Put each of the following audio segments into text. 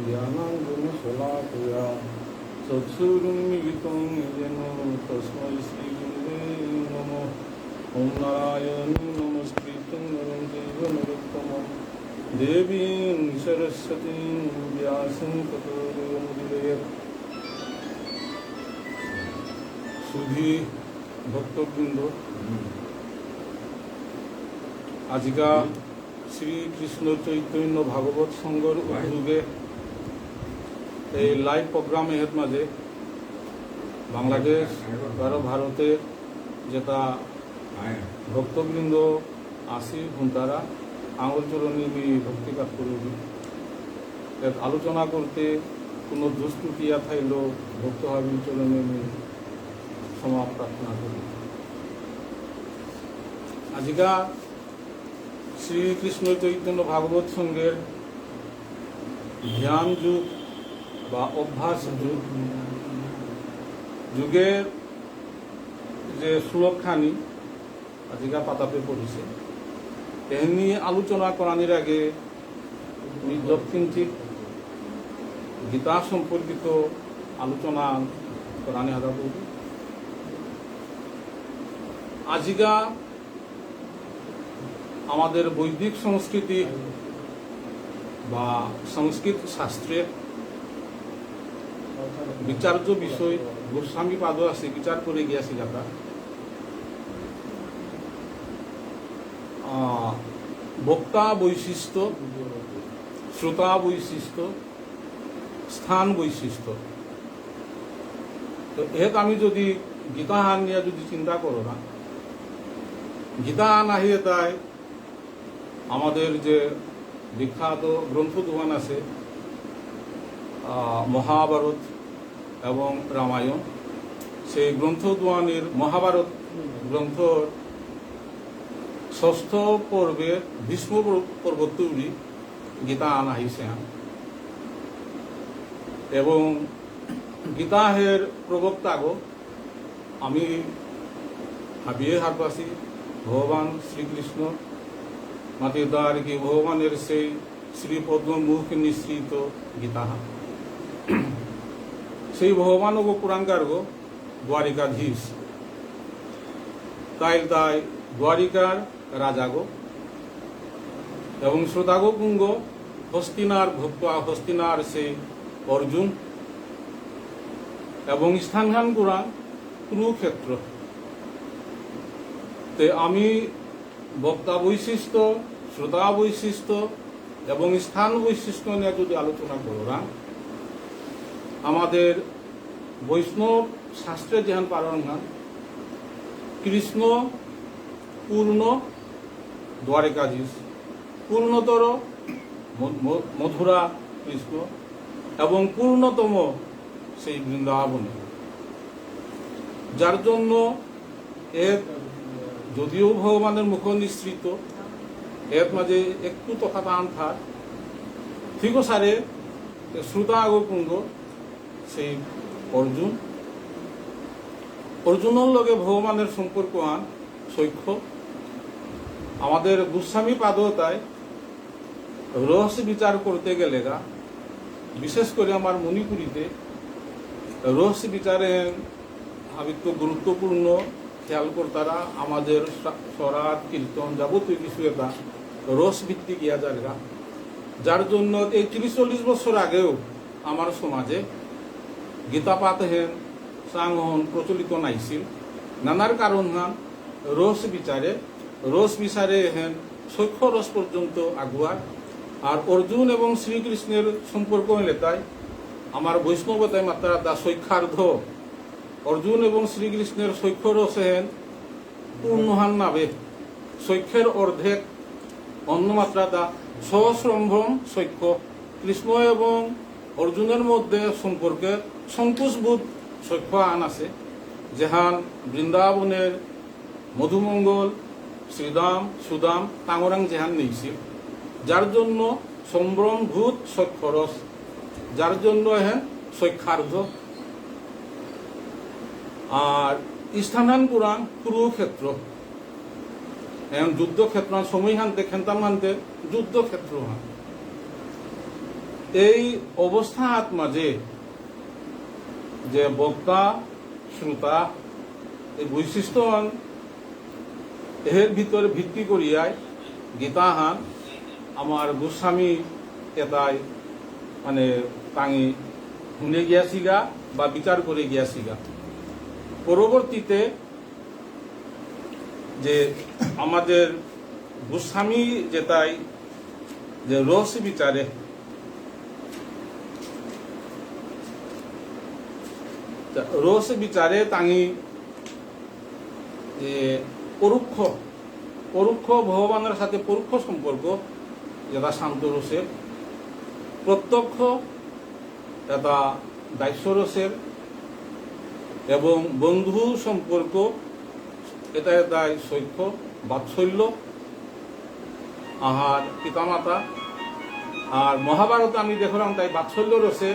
জ্ঞানাঞ্জনশলাকয়া চক্ষুরুন্মিলিतं येन তস্मै শ্রীগুরুবে নমঃ। ওম নারায়ণং নমস্কৃত্যং নরং চৈব নরোত্তমং দেবীং সরস্বতীং ব্যাসং ততো জয়মুদীরয়েৎ। সুধী ভক্তবৃন্দ, আজিকা শ্রীকৃষ্ণ চৈতন্য ভাগবত সংঘর উদ্যোগে এই লাইভ প্রোগ্রাম এর মাঝে বাংলাদেশ আর ভারতে যেটা ভক্তবৃন্দ আসি তারা আঙুল চরণে ভক্তিকার করবি আলোচনা করতে কোনো দুষ্কৃতিয়া থাইল ভক্ত হাবিল চরণে ক্ষমা প্রার্থনা করি। আজিকা শ্রীকৃষ্ণ চৈতন্য ভাগবত সংঘের ধ্যান যুগ বা অভ্যাস যুগের যে শ্লোকখানি আজিকা পাতাতে পড়েছে এমনি আলোচনা করানোর আগে যৎকিঞ্চিত গীতা সম্পর্কিত আলোচনা করানি হাদা করব। আজিকা আমাদের বৈদিক সংস্কৃতি বা সংস্কৃত শাস্ত্রে বিচার্য বিষয় গোস্বামী পাদ আছে বিচার করে গিয়েছি যারা বক্তা বৈশিষ্ট্য, শ্রোতা বৈশিষ্ট্য, স্থান বৈশিষ্ট্য। তো এক আমি যদি গীতা হান নিয়ে যদি চিন্তা করো না, গীতা নাহিয়ে তাই আমাদের যে বিখ্যাত গ্রন্থ দুয়ান আছে মহাভারত এবং রামায়ণ, সেই গ্রন্থ দুয়ানের মহাভারত গ্রন্থ ষষ্ঠ পর্বে ভীষ্ম পর্ব তৈরি গীতা আনা হয়েছে এবং গীতাহের প্রবক্তাগ আমি ভাবিয়ে হাতবাসী ভগবান শ্রীকৃষ্ণ মাতিদার কি ভগবানের সেই শ্রীপদ্ম মুখ নিঃসৃত গীতা সেই ভগবান গো পুরাঙ্গার গো দ্বারিকাধীশ তাই তাই দ্বারিকার রাজা গো এবং শ্রোতাগো পুঙ্গ হস্তিনার ভক্ত হস্তিনার সেই অর্জুন এবং স্থানখান পুরাণ কুরুক্ষেত্র। তে আমি বক্তা বৈশিষ্ট্য, শ্রোতা বৈশিষ্ট্য এবং স্থান বৈশিষ্ট্য নিয়ে যদি আলোচনা করলাম, আমাদের বৈষ্ণব শাস্ত্রে যেহান পালন গান কৃষ্ণ পূর্ণ দ্বারিকাধীশ, পূর্ণতর মধুরা কৃষ্ণ এবং পূর্ণতম সেই বৃন্দাবনে, যার জন্য এর যদিও ভগবানের মুখ নিঃসৃত এর মাঝে একটু তফাৎ আনথার ঠিক সারে শ্রোতা আগপুঙ্গ সেই অর্জুনের লগে ভগবানের সম্পর্ক আন সৈক্য। আমাদের গোস্বামী পাদতায় রহস্য বিচার করতে গেলে গা বিশেষ করে আমার মণিপুরীতে রহস্য বিচারে আবিত্য গুরুত্বপূর্ণ খেয়াল করতারা আমাদের সরাত কীর্তন যাবতীয় কিছু একটা রস ভিত্তিক ইয়া জায়গা, যার জন্য এই ৩০-৪০ বছর আগেও আমার সমাজে গীতাপাত হেন সাংহন প্রচলিত নাইছিল। নানার কারণ হান রস বিচারে হেন সৈক্ষ রস পর্যন্ত আগুয়ার। আর অর্জুন এবং শ্রীকৃষ্ণের সম্পর্ক এলাকায় আমার বৈষ্ণবতায় মাত্রা দা সৈক্ষার্ধ অর্জুন এবং শ্রীকৃষ্ণের সৈক্ষ রস হেন পূর্ণহান নাবে সৈক্ষের অর্ধেক অন্নমাত্রা দা সহস্রম্ভ্রম সৈক্য। কৃষ্ণ এবং অর্জুনের মধ্যে সম্পর্কে সংকুচবোধ সৈক্য আন আছে, যেহান বৃন্দাবনের মধুমঙ্গল শ্রীদাম সুদাম তাঙরাং যেহান নেইছিল, যার জন্য সম্ভ্রমভূত সৈক্ষরস, যার জন্য হেন সৈক্ষার্ধ। আর স্থানান পুরাণ কুরুক্ষেত্র যুদ্ধক্ষেত্র সময় হানতে খেন্তাম হানতে যুদ্ধক্ষেত্র হান এই অবস্থাত মাঝে যে বক্তা শ্রোতা এই বৈশিষ্ট্য এর ভিতরে ভিত্তি করিয়ায় গীতাহান আমার গোস্বামী এটাই মানে তাঙি শুনে গিয়াছিগা বা বিচার করে গিয়াছিগা। পরবর্তীতে যে আমাদের গোস্বামী যেটাই যে রস বিচারে তাঙি যে পরোক্ষ ভগবানের সাথে পরোক্ষ সম্পর্ক যেটা শান্ত রসের, প্রত্যক্ষ এটা দাস্য রসের, এবং বন্ধু সম্পর্ক এটা তাই সৈক্য বাৎসল্য আর পিতামাতা। আর মহাভারত আমি দেখলাম তাই বাৎসল্য রসে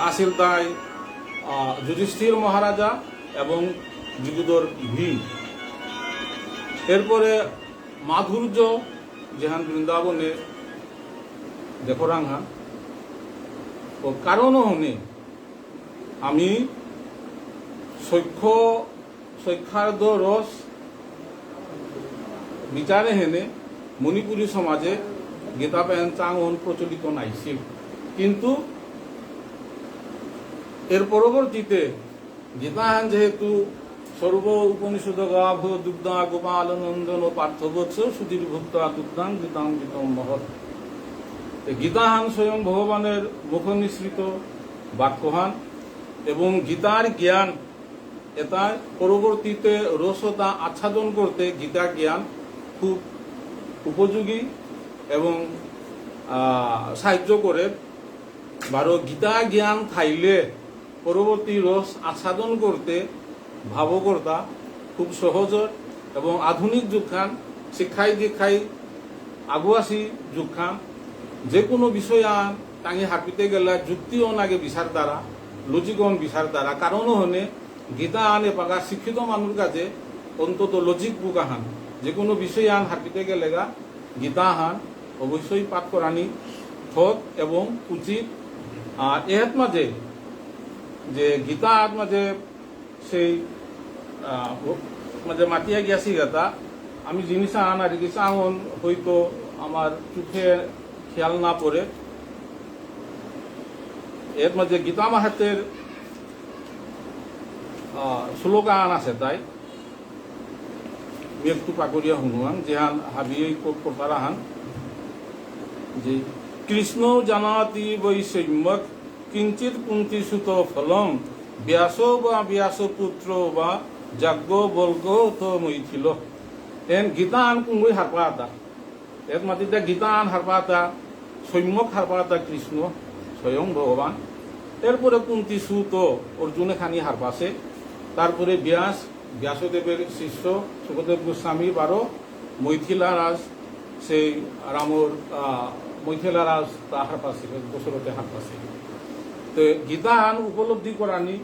আসিল তাই যুধিষ্ঠির মহারাজা এবং যুগোধর ভীম। এরপরে মাধুর্য যেহান বৃন্দাবনে দেখরাঙা ও কারণও হনে আমি সৈক্ষার্ধ রস বিচারে হেনে মণিপুরী সমাজে গীতা পেন চাঙন প্রচলিত নাইছিল, কিন্তু এর পরবর্তীতে গীতাহান যেহেতু সর্ব উপনিষদ গাভ দুগ্ধা গোপাল নন্দন ও পার্থবৎস সুধীর ভুক্তা দুগ্ধাং গীতাং গীতম মহৎ। গীতাহান স্বয়ং ভগবানের মুখ নিঃসৃত বাক্যহান এবং গীতার জ্ঞান এটা পরবর্তীতে রসতা আচ্ছাদন করতে গীতা জ্ঞান খুব উপযোগী এবং সাহায্য করে। বারো গীতা জ্ঞান থাইলে পরবর্তী রস আচ্ছাদন করতে ভাবকর্তা খুব সহজ এবং আধুনিক যুগখান শিক্ষাই দীক্ষাই আগুয়াসী যুগখান যে কোনো বিষয় তাঙি হাঁপিতে গেলে যুক্তি অনাগে বিচার দ্বারা লজিকন বিচার দ্বারা কারণও হনে গীতা আনে পাকা শিক্ষিত মানুষ কাছে অন্তত লজিক বুক আহান যে কোনো বিষয় হাঁপিতে গেলে গীতা হান অবশ্যই পাঠ করানি সৎ এবং উচিত। আর এর মাঝে যে গীতার মাঝে সেই মাঝে মাতিয়া গিয়াছি গেতা আমি জিনিস আন আর কি চাহন হয়তো আমার চোখে খেয়াল না পড়ে। এর মাঝে গীতা মাহাতের শ্লোকান আছে তাই একটু পাকড়িয়া শুনুয়ান যেহান হাবিয়ে প্রকারাহান যে কৃষ্ণ জানাতি বৈষম্যক কিঞ্চিত কুন্তি সুত ফলম ব্যাস বা ব্যাস পুত্র বা যাজ্ঞ বর্গ তো মৈথিল। এন গীতা আন কুঙ্গুই হারপাতা এর মাটিতে গীতা আন হারপাতা সৈম্যক হারপাতা কৃষ্ণ স্বয়ং ভগবান। এরপরে কুন্তি সুত অর্জুনে খানি হারপাছে, তারপরে ব্যাসদেবের শিষ্য সুখদেব গোস্বামী বারো মৈথিলা রাজ সেই রামর মৈথিলা রাজ তা হারপাছিল দশরথে হারপাছিল। তো গীতান উপলব্ধি করানি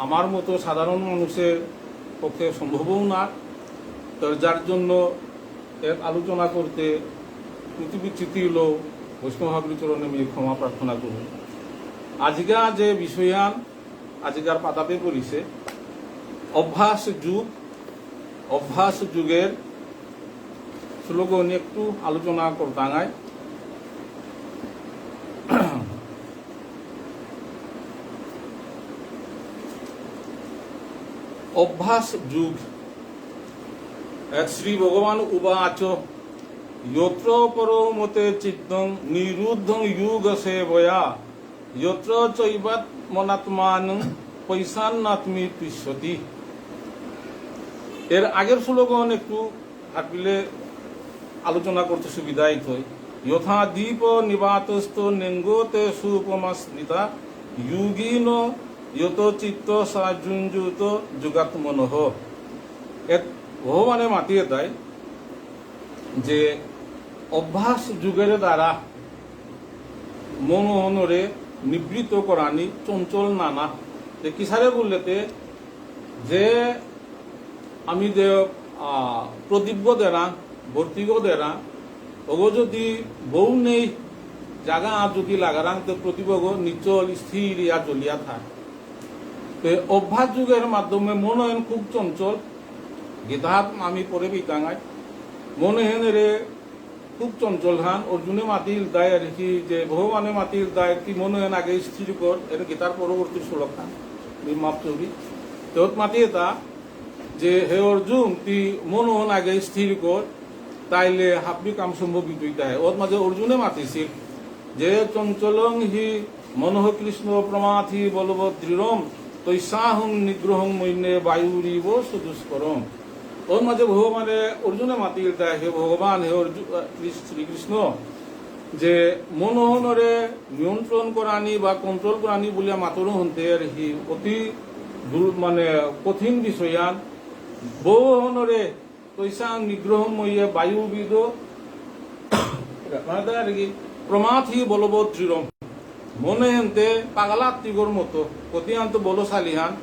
আমার মতো সাধারণ মানুষের পক্ষে সম্ভবও না, তো যার জন্য এক আলোচনা করতে ত্রুটি হলো বৈষ্ণবের চরণে আমি ক্ষমা প্রার্থনা করুন। আজকা যে বিষয়ান আজকার পাতাতে পড়িছে অভ্যাস যুগের শ্লোকন একটু আলোচনা করতাঙায়। অভ্যাস যুগ শ্রী ভগবান উবাচ যত্র পরমতে চিত্তং নিরুদ্ধং যুগ সেবয়া যত্র চৈবাত মনাত্মানং পৈশান্নাত্মি তিষ্ঠতি। এর আগের শ্লোকন একটু হাঁটলে আলোচনা করতে সুবিধাই হয়। যথা দীপ নিবাতস্থ নেঙ্গোতে সুপমা স্মৃতা যুগীন যত চিত্ত সাজুঞ্জুত যুগাত মনোহ। ভগবানে মাতিয়ে দেয় যে অভ্যাস যুগের দ্বারা মনরে নিবৃত করানি চঞ্চল নানা। যে কিসারে বললেতে যে আমি যে প্রদীপ্য দেনা ভর্তিগ দেনা ওগো যদি বউ নেই জাগা যদি লাগারাং তো প্রতিবগ নিচল স্থির ইয়া চলিয়া থাক। অভ্যাস যুগের মাধ্যমে মনোয়ন খুব চঞ্চল গীতাহাত আমি পরে বিতাঙাই মনোহন রে খুব চঞ্চল হান অর্জুনে মাতিল দায় আর কি যে ভগবানে মাতিল দায় কি মনোহন আগে স্থির কর এর গীতার পরবর্তী শ্লোক খান মাপ চৌরি তোত মাতিয়ে তা যে হে অর্জুন তুই মনোহন আগে স্থির কর তাইলে হাবি কাম সম্ভব তুই তাই ওর মাঝে অর্জুনে মাতিছিল যে চঞ্চলং হি মনোহ কৃষ্ণ প্রমাথি বলব দৃঢ়ম তৈসাহং নিগ্রহং মৈন্যে বায়ুরিব সুদুষ্করম। ওর মাঝে ভগবানে অর্জুনে মাতিল তাই হে ভগবান হে শ্রীকৃষ্ণ যে মনোহনরে নিয়ন্ত্রণ করানি বা কন্ট্রোল করানি বলিয়া মাতর হন্তে আর হি অতি মানে কঠিন বিষয়ান বহুহনরে তৈসাং নিগ্রহ মইয়ে বায়ুবিদ আর কি প্রমাথি বলব দৃঢ়ম মনে হেনতে পাগলাত্মিকর মতো কতিয়ান্ত বলশালীহান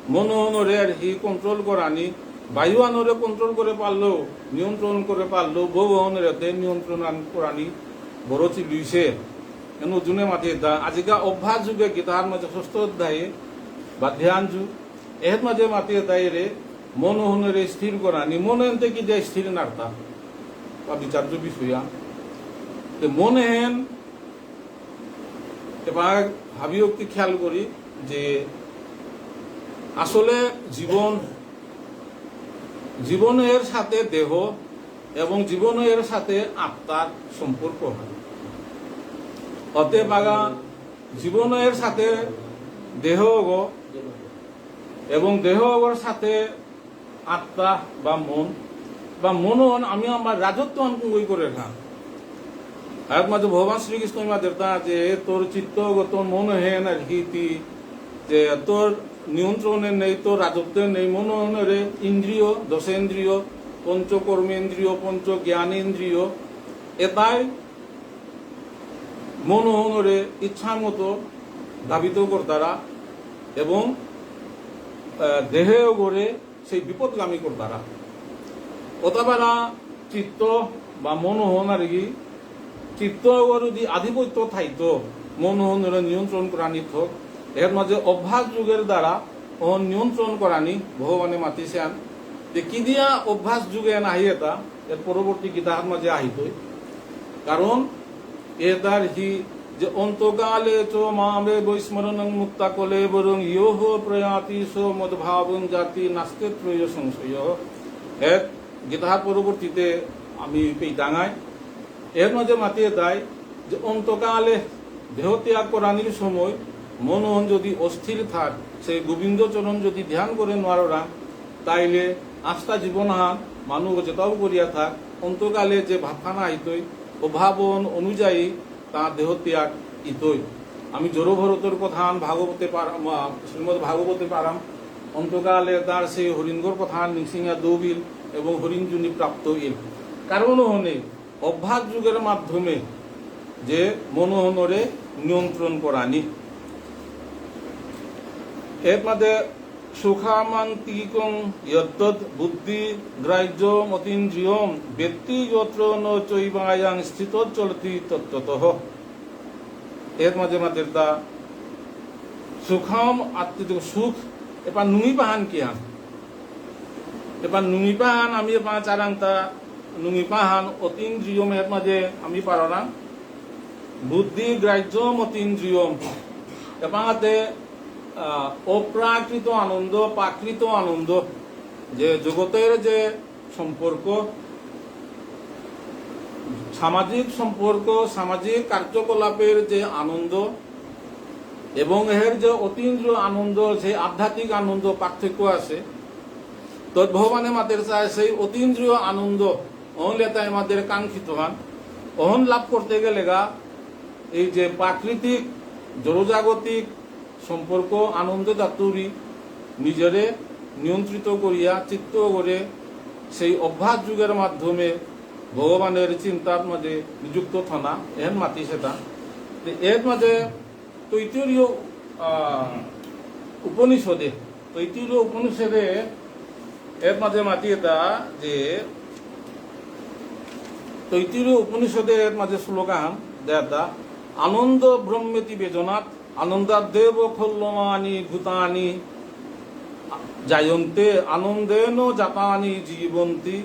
মনোহনরে আর হি কন্ট্রোল করানি বায়ু আনরে কন্ট্রোল করে পারলো নিয়ন্ত্রণ করে পারলো বহুহনরে নিয়ন্ত্রণ করানি বড় চিলুইছে অর্জুনে মাতিয়ে দা আজিকা অভ্যাস যুগে গীতার মাঝে ষষ্ঠ অধ্যায়ে বা ধ্যান যুগ এর মাঝে মাতিয়ে দায় রে মনোহনরে স্থির করানি মনোহনতে কি যে স্থির নার্তা বা বিচার্য বিষয়া মনেহেন এবার ভাবিও কি খেয়াল করি যে আসলে জীবনের সাথে দেহ এবং জীবনের সাথে আত্মার সম্পর্ক হয় অতএব আগা জীবনের সাথে দেহ এবং দেহ সাথে আত্মা বা মনন আমি আমার রাজত্ব অঙ্কুই করে খান আর মাঝে ভগবান শ্রীকৃষ্ণ দেবতা যে তোর চিত্তগত মন হেন আর হিতি যে তোর নিয়ন্ত্রণে নেই তোর রাজত্বে নেই মনরে ইন্দ্রিয় দশেন্দ্রিয় পঞ্চকর্মেন্দ্রিয় পঞ্চ জ্ঞানেন্দ্রিয় এটাই মনোহনরে ইচ্ছা মতো ধাবিত কর্তারা এবং দেহেও গড়ে সেই বিপদগামী কর্তারা অতবেলা চিত্ত বা মনোহন আর কি চিত্ত যদি আধিপত্য থাইত মনোহনরে নিয়ন্ত্রণ করা নিত এর মাঝে অভ্যাস যুগের দ্বারা নিয়ন্ত্রণ করানি ভগবানে মাতিছেন যে কি দিয়া অভ্যাস যুগে নাহি এটা এর পরবর্তী গীতার মাঝে আহিতই কারণ এদার হি যে অন্তকালে চ মামে বৈস্মরণং মুক্তা কলে বরং ইয়োহ প্রয়াতি সো মদভাবং জাতি নাস্তে ত্রয় সংশয় এক গীতার পরবর্তীতে আমি পেইটাঙাই এর মাঝে মাতিয়ে দেয় যে অন্তকালে দেহ ত্যাগ করানির সময় মনন যদি অস্থির থাক সেই গোবিন্দচরণ যদি ধ্যান করে নোয়ারা তাইলে আস্থা জীবন হান মানুষ যেটাও করিয়া থাক অন্তকালে যে ভাবখানা আইতই অভাবন অনুযায়ী তার দেহ ত্যাগ ইতই আমি জড়ভরতর কথা ভাগবতে শ্রীমদ ভাগবতে পারাম অন্তকালে তার সেই হরিণগর কথা নিসিংহা দৌবিল এবং হরিণজুনি প্রাপ্ত ইল কারণ হনে অভ্যাস যুগের মাধ্যমে যে মনোহনরে নিয়ন্ত্রণ করানি এর মধ্যে সুখামান্তিকং যদ্দৎ বুদ্ধি গ্রাহ্য মতীন্দ্রিয়ম ব্যক্তি যত্র ন চৈবায়াং স্থিত চলতি তত্ত্বতঃ এর মাঝে মাঝে তা সুখাম আত্মিক সুখ এবার নুমি পাহান কি হান এবার নুমি পাহান আমি এবার চারাং তা নুমি পাহান অতীন্দ্রিয়ম এর মাঝে আমি পারাং বুদ্ধি গ্রাহ্য মতীন্দ্রিয়ম এবাতে অপ্রাকৃত আনন্দ প্রাকৃত আনন্দ যে জগতের যে সম্পর্ক সামাজিক সম্পর্ক সামাজিক কার্যকলাপের যে আনন্দ এবং এর যে অতীন্দ্রিয় আনন্দ যে আধ্যাত্মিক আনন্দ পার্থক্য আছে তৎ ভগবানে মাদের চায় সেই অতীন্দ্রিয় আনন্দ অহলেতায় মাদের কাঙ্ক্ষিত হন অহন লাভ করতে গেলে গা এই যে প্রাকৃতিক জড়জাগতিক সম্পর্ক আনন্দ দাতুরি নিজেরে নিয়ন্ত্রিত করিয়া চিত্ত করে সেই অভ্যাস যুগের মাধ্যমে ভগবানের চিন্তার মাঝে নিযুক্ত থানা এহেন মাতি সেটা এর মাঝে তৈতরীয় উপনিষদে এর মাঝে মাতি এটা যে তৈতির উপনিষদের মাঝে শ্লোকান দেতা আনন্দ ব্রহ্মেতি বেজনাৎ আনন্দাদেব খল্লমানি ভূতানি জায়ন্তে আনন্দেন জাতানি জীবন্তি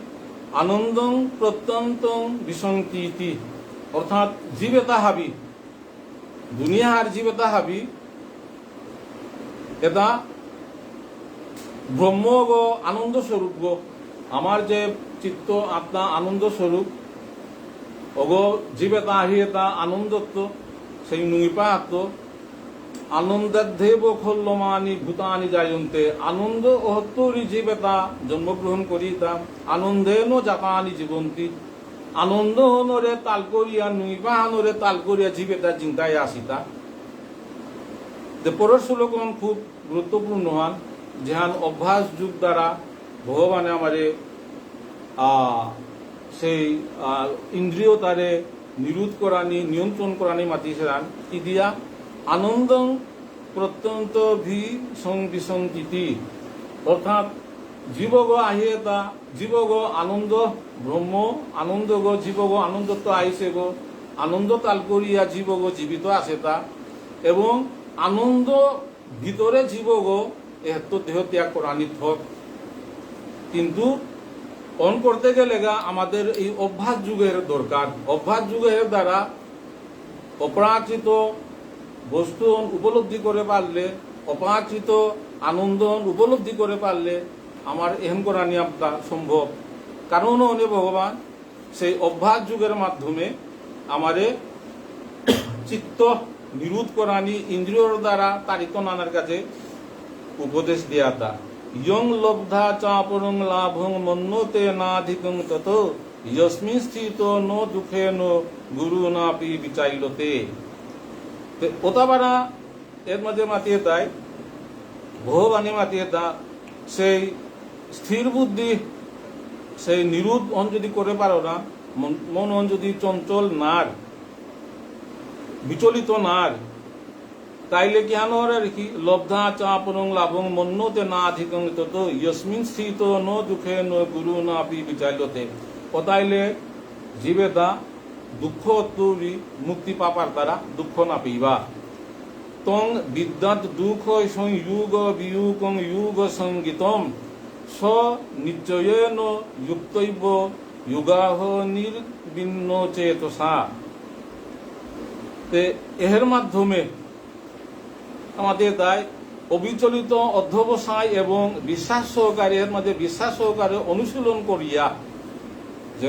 আনন্দং প্রত্যন্তং বিসঙ্কিতি। অর্থাৎ জীবেতা হাবি দুনিয়ার জীবেতা হাবি এটা ব্রহ্ম গো আনন্দ স্বরূপ গো। আমার যে চিত্ত আত্মা আনন্দ স্বরূপ অগ জীবেতা আহিতা আনন্দত্ব সেই নুইপা আত্ম আনন্দাধ্যেব খল্লমানি ভূতানি জায়ন্তে আনন্দ অহত্তরি জীবেতা জন্মগ্রহণ করিতাম আনন্দেন জাতানি জীবন্তি আনন্দ হনরে তাল করিয়া নুইপা হানরে তাল করিয়া জীবেতা চিন্তায় আসিতা। যে পরের শ্লোকন খুব গুরুত্বপূর্ণ হন যেহান অভ্যাস যুগ দ্বারা ভগবানে আমারে সেই ইন্দ্রিয় তারে নিরোধ করানি নিয়ন্ত্রণ করানি মাতিছিলেন কি দিয়া আনন্দং প্রত্যন্ত বিসঙ্কিতি। অর্থাৎ জীবগ আহিয়েতা জীবগ আনন্দ ব্রহ্ম আনন্দ গো জীবগ আনন্দত্ব আইসে গো আনন্দ তাল করিয়া জীবগ জীবিত আছে তা এবং আনন্দ ভিতরে জীবগ এত দেহ ত্যাগ করানি থক। কিন্তু অন করতে গেলে আমাদের এই অভ্যাস যুগের দরকার। অভ্যাস যুগের দ্বারা অপরাকৃত বস্তু উপলব্ধি করে পারলে অপরাকৃত আনন্দ উপলব্ধি করে পারলে আমার এহেন করা নিয়মটা সম্ভব। কারণ অনে ভগবান সেই অভ্যাস যুগের মাধ্যমে আমারে চিত্ত নিরোধ করানি ইন্দ্রিয়র দ্বারা তারিত নানার কাছে উপদেশ দেয়া তা ইয়ং লব্ধা চাপরং লাভং মন্যতে নাধিকং তত ইয়স্মিন স্থিত ন দুঃখে ন গুরু নাপি বিচাইলতে। ওতাবারা এর মাঝে মাতিয়ে তাই ভগবানী মাতিয়ে তা সেই স্থির বুদ্ধি সেই নিরোধ অন যদি করে পারো না মন অন যদি চঞ্চল নার বিচলিত নার তাইলে কি হানো আর কি লব্ধা চাপরং লাভং মন্যতে না অধিকং তত ইয়স্মিন স্থিত ন দুঃখে ন গুরু না পি বিচাইলতে। ও তাইলে জীবেদা দুঃখ তৈরি মুক্তি পাপার দ্বারা দুঃখ না পিবা তং বিদ্যাত দুঃখ সংযুগ বিয়োগং যুগ সঙ্গীতম স নিশ্চয়েন যুক্তৈব যুগাহ নির্বিন্ন চেতসা। এর মাধ্যমে আমাদের তাই অবিচলিত অধ্যবসায় এবং বিশ্বাস সহকারে এর মধ্যে বিশ্বাস সহকারে অনুশীলন করিয়া যে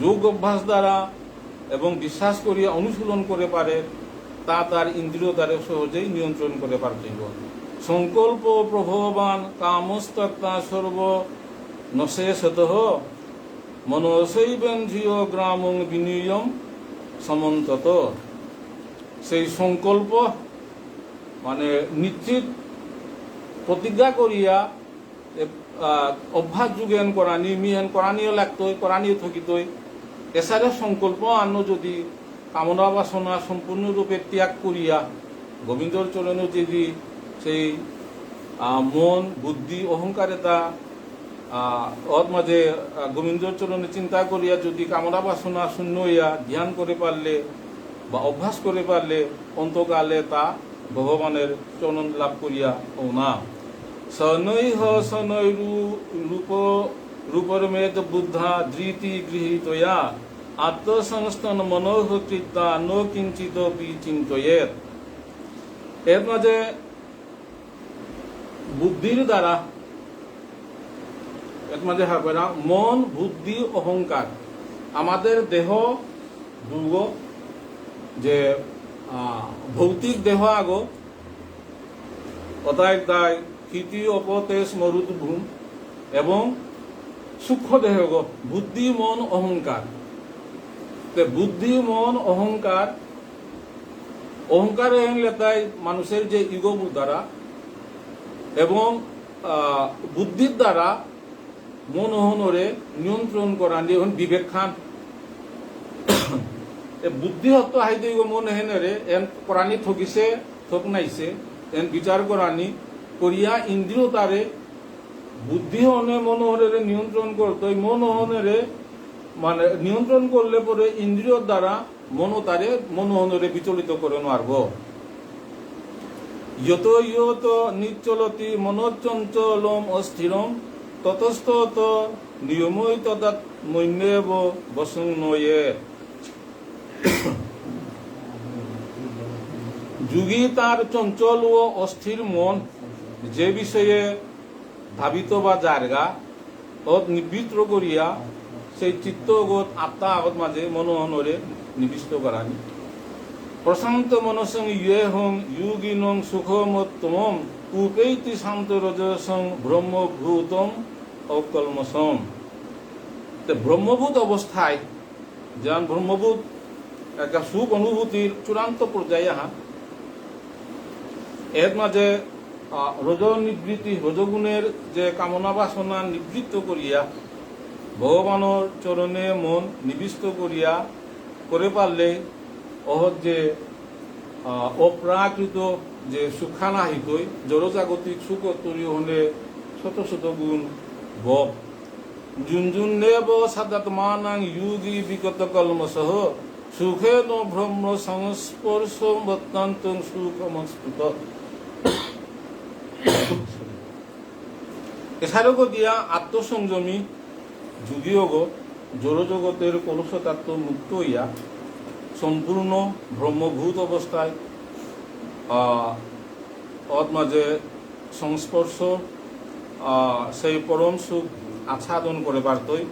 যোগ অভ্যাস দ্বারা এবং বিশ্বাস করিয়া অনুশীলন করে পারে তা তার ইন্দ্রিয় দ্বারা সহজেই নিয়ন্ত্রণ করে পারতেইব। সংকল্প প্রভবান কামস্তক্তা সর্ব নশেষত মনসৈবেন্দ্রিয় গ্রামং বিনিয়ম সমন্তত। সেই সংকল্প মানে নিশ্চিত প্রতিজ্ঞা করিয়া অভ্যাস যুগেন করানি মিহেন করানিও লাগতই করানিও থকিতই এসারে সংকল্প আন্ন যদি কামনা বাসনা সম্পূর্ণরূপে ত্যাগ করিয়া গোবিন্দর চরণে যদি সেই মন বুদ্ধি অহংকারে তা ওর মাঝে গোবিন্দর চরণে চিন্তা করিয়া যদি কামনা বাসনা শূন্য হইয়া ধ্যান করে পারলে বা অভ্যাস করে পারলে অন্তকালে তা ভগবানের চরণ লাভ করিয়া ও না সনৈ হ সনৈ রূপ রূপর মেদ বুদ্ধা ধৃতি গৃহীতয়া আত্মসংস্তন মনোহ কৃতা ন কিঞ্চিত চিন্তয়েত। এর মাঝে বুদ্ধির দ্বারা এর মাঝে হবে না মন বুদ্ধি অহংকার আমাদের দেহ দুর্গ যে ভৌতিক দেহ আগো অতায় তাই ক্ষিতি অপতেজ মরুদ্ভূম এবং সূক্ষ্ম দেহ গো বুদ্ধি মন অহংকার। বুদ্ধি মন অহংকার অহংকার এনলে তাই মানুষের যে ইগো দ্বারা এবং বুদ্ধির দ্বারা মন অহনরে নিয়ন্ত্রণ করা যেমন বিবেক খান বুদ্ধি হতো হাইতে মন হেনরে এন করানি ঠকিছে ঠক নাইছে এন বিচার করানি করিয়া ইন্দ্রিয় তারে বুদ্ধি হনে মনোহরে নিয়ন্ত্রণ করতো মনোহরে মানে নিয়ন্ত্রণ করলে পরে ইন্দ্রিয় দ্বারা মনোহরে বিচলিত করে মারব। যত ইয়ত নিশ্চলতি মনোচঞ্চলম অস্থিরম ততস্তত নিয়মই তদাৎ মন্যেব বসন্নয়ে। যোগী তার চঞ্চল ও অস্থির মন যে বিষয়ে ধাবিত বা জায়গা তৎ নিবৃত্ত করিয়া সেই চিত্তগত আত্মা আগত মাঝে মনোহরে নিবিষ্ট করানি। প্রশান্ত মনসং ইয়ে হং যোগিনং সুখমোত্তমম উপৈতি শান্ত রজসং ব্রহ্মভূতম অকলমসম। ব্রহ্মভূত অবস্থায় যেমন ব্রহ্মভূত একটা সুখ অনুভূতির চূড়ান্ত পর্যায়ে আহা, এর মাঝে রজগুণের যে কামনা বাসনা নিবৃত্ত করিয়া ভগবানের চরণে মন নিবিষ্ট করিয়া করে পারলে অহৎ যে অপ্রাকৃত যে সুখানাহিতই জড়জাগতিক সুখ তৈরি হলে শত শত গুণ ভব জুঞ্জুন্নেব সাদাত্মানাং যোগী বিগত কলমসহ সুখে ন ব্রহ্ম সংস্পর্শ অত্যন্ত সুখমস্ফুত। এছাড়াও দিয়া আত্মসংযমী যোগীয়োগ জড়জগতের কলুষতাত্ম মুক্ত হইয়া সম্পূর্ণ ব্রহ্মভূত অবস্থায় মাঝে সংস্পর্শ সেই পরম সুখ আচ্ছাদন করে পারতই।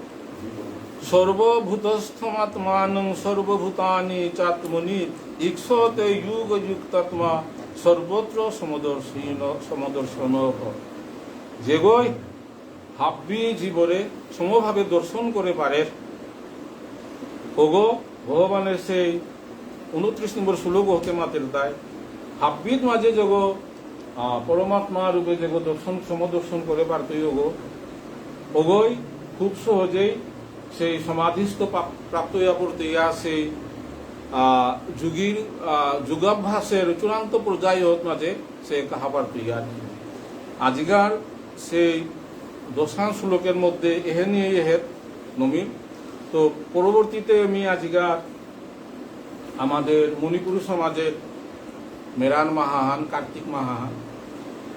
সর্বভূতস্থমাত্মানং সর্বভূতানি চাত্মনি ঈক্ষতে যুগ যুক্তাত্মা সর্বত্র সমদর্শন। যেগই হাব্বি জীবরে সমভাবে দর্শন করে পারে ওগো ভগবানের সেই 29 নম্বর শ্লোক হতে মাতের দায় হাব্বিত মাঝে যোগ পরমাত্মা রূপে যোগ দর্শন সমদর্শন করে পারতই ওগই খুব সহজেই সেই সমাধিস্থ প্রাপ্ত হইয়া পড়তে ইয়া সেই যুগীর যুগাভ্যাসের চূড়ান্ত পর্যায় মাঝে সে কাহা পারত ইয়া। আজিকার সেই দশান শ্লোকের মধ্যে এহে নিয়ে এহের নমির। তো পরবর্তীতে আমি আজিকার আমাদের মণিপুর সমাজের মেরান মাহাহান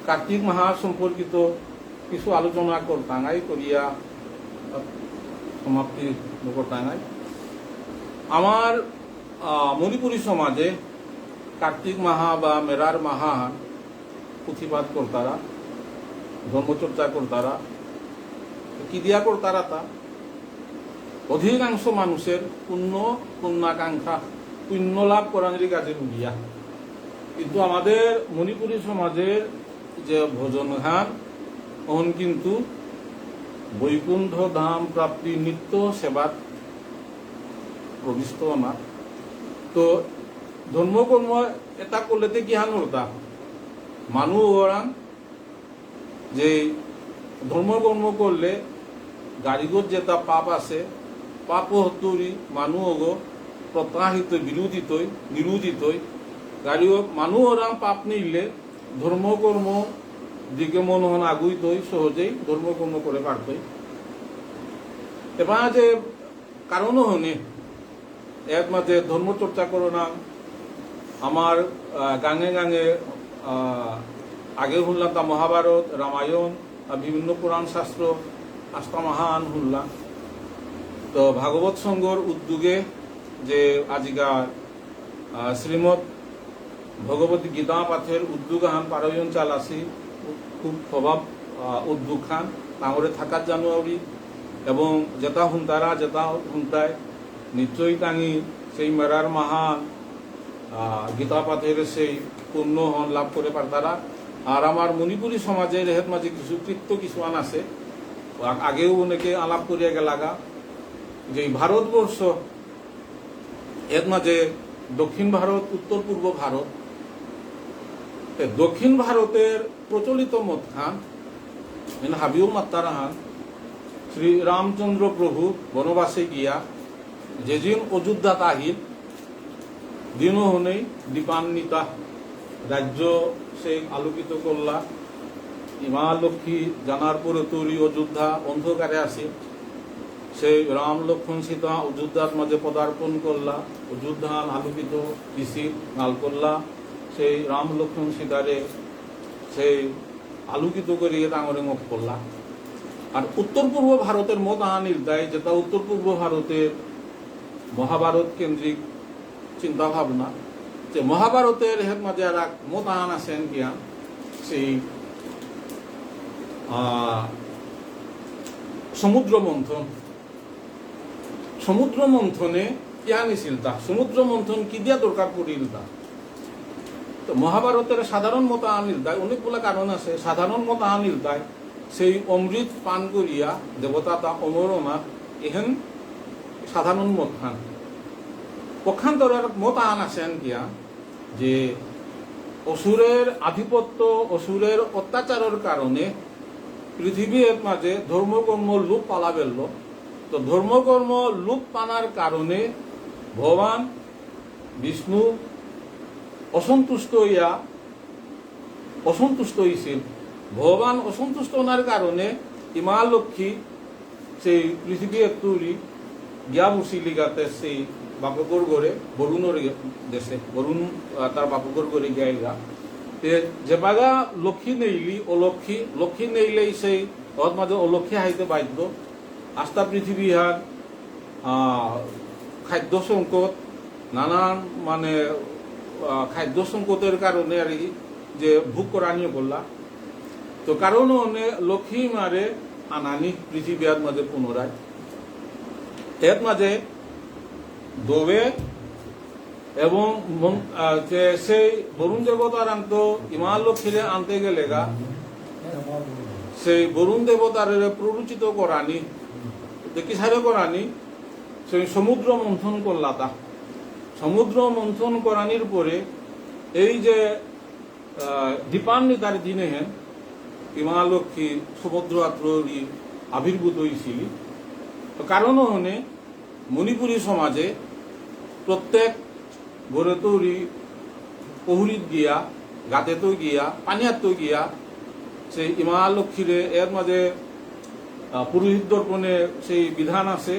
কার্তিক মাহা সম্পর্কিত কিছু আলোচনা করতাঙ্গাই করিয়া সমাপ্তি করতাঙ্গাই। আমার মণিপুরী সমাজে কার্তিক মাহা বা মেরার মাহাহান পুঁথিপাত করতারা ধর্মচর্চা করতারা কি দিয়া করতারা তা অধিকাংশ মানুষের পুণ্যাকাঙ্ক্ষা পুণ্য লাভ করানোর কাজে দিয়া। কিন্তু আমাদের মণিপুরী সমাজের যে ভোজন গান তখন কিন্তু বৈকুণ্ঠ ধাম প্রাপ্তি নিত্য সেবাত প্রবিষ্ট আমার। তো ধর্মকর্ম এটা করলেতে কি হান ওটা মানুষ ওরান যে ধর্মকর্ম করলে গাড়িগত যেটা পাপ আছে পাপ হতুরি মানুষ প্রত্যাহিত বিরোধিতই নিরোধিতই গাড়ি মানুষ ওরান পাপ নিলে ধর্মকর্ম দিকে মনোহন আগুইতই সহজেই ধর্মকর্ম করে পারতই। এবার যে কারণও হনে এক মাঝে ধর্মচর্চা করো না আমার গাঙে গাঙে আগে শুনলাম তা মহাভারত রামায়ণ বিভিন্ন পুরাণ শাস্ত্র আস্থা মহান শুনলাম। তো ভাগবত সংঘর উদ্যোগে যে আজিকার শ্রীমদ ভগবত গীতা পাঠের উদ্যোগ হান পারায়ণ চালাছি খুব স্বভাব উদ্যোগ খান তাঙরে থাকার জানুয়ারি এবং যেটা হুন্তায় নিশ্চয়ই টাঙি সেই মেরার মাহান গীতা পাঠের সেই পূর্ণ হন লাভ করে পারতারা। আর আমার মণিপুরী সমাজের এর মাঝে কিছু কৃত্য কিছুমান আছে আগেও অনেকে আলাপ করিয়া গেলাগা যে ভারতবর্ষ এর মাঝে দক্ষিণ ভারত উত্তর পূর্ব ভারত দক্ষিণ ভারতের প্রচলিত মত খান হাবিও মাত্তারা হান শ্রী রামচন্দ্র প্রভু বনবাসে গিয়া যেদিন অযোধ্যা তাহিল দিনও হনেই দীপান্বিতা রাজ্য সে আলোকিত করলা মা লক্ষ্মী জানার পরে তৈরি অযোধ্যা অন্ধকারে আসে সেই রাম লক্ষ্মণ সীতা অযোধ্যার মাঝে পদার্পণ করলা, অযোধ্যান আলোকিত দিশি নাল করলা, সেই রাম লক্ষ্মণ সীতারে সেই আলোকিত করিয়ে ডাঙরে মুখ করলা। আর উত্তর পূর্ব ভারতের মত আহানির দায়, যেটা উত্তর পূর্ব ভারতের মহাভারত কেন্দ্রিক চিন্তা ভাবনা, যে মহাভারতের হের মাঝে আর এক মত আহান আছেন গিয়া সেই সমুদ্র মন্থন। সমুদ্র মন্থনে কিয়া নিছিল তা, সমুদ্র মন্থন কি দিয়া দরকার পড়িল তা। তো মহাভারতের সাধারণ মত আনিল দায় অনেকগুলো কারণ আছে। সাধারণ মত আনিল দায় সেই অমৃত পান করিয়া দেবতা তা অমরনাথ এহেন সাধারণ মত খান। পক্ষান্তরের মত আন আছেন কিয়া যে অসুরের আধিপত্য, অসুরের অত্যাচারের কারণে পৃথিবীর মাঝে ধর্মকর্ম লোপ পালা বেরল। তো ধর্মকর্ম লোপ পানার কারণে ভগবান বিষ্ণু অসন্তুষ্ট হয়েছিল। ভগবান অসন্তুষ্ট হওয়ার কারণে ইমা লক্ষ্মী সেই পৃথিবী তৈরি গিয়া বসিলি গাতে সেই বাপকর গড়ে বরুণের দেশে, বরুণ তার বাপকর গড়ে গিয়া যে বাগা লক্ষ্মী নেইলি অলক্ষ্মী, লক্ষ্মী নেইলেই সেই ওর মাঝে অলক্ষ্মী হাইতে বাধ্য। আস্থা পৃথিবী হার খাদ্য সংকট, নানান মানে খাদ্য সংকটের কারণে আর যে ভোগ করানিও করলা। তো কারণ লক্ষ্মী মারে আনানি পৃথিবীর মাঝে পুনরায় এর মাঝে দোবে এবং সেই বরুণ দেবতার আনত ইমা লক্ষ্মীরে আনতে গেলে গা সেই বরুণ দেবতার প্ররোচিত করানি, কিসারে করানি সেই সমুদ্র মন্থন করলা। তা সমুদ্র মন্থন করানির পরে এই যে দীপান্বিতার দিনে হেন ইমা লক্ষ্মী সমুদ্র আত্রি আবির্ভূত হয়েছিল। কারণ হনে মণিপুরী সমাজে প্রত্যেক ঘরে তৈরি পহুরিত গিয়া, গাতে তো গিয়া, পানিয়াত তো গিয়া সেই ইমা লক্ষ্মীরে এর মাঝে পুরোহিত দর্পণে সেই বিধান আছে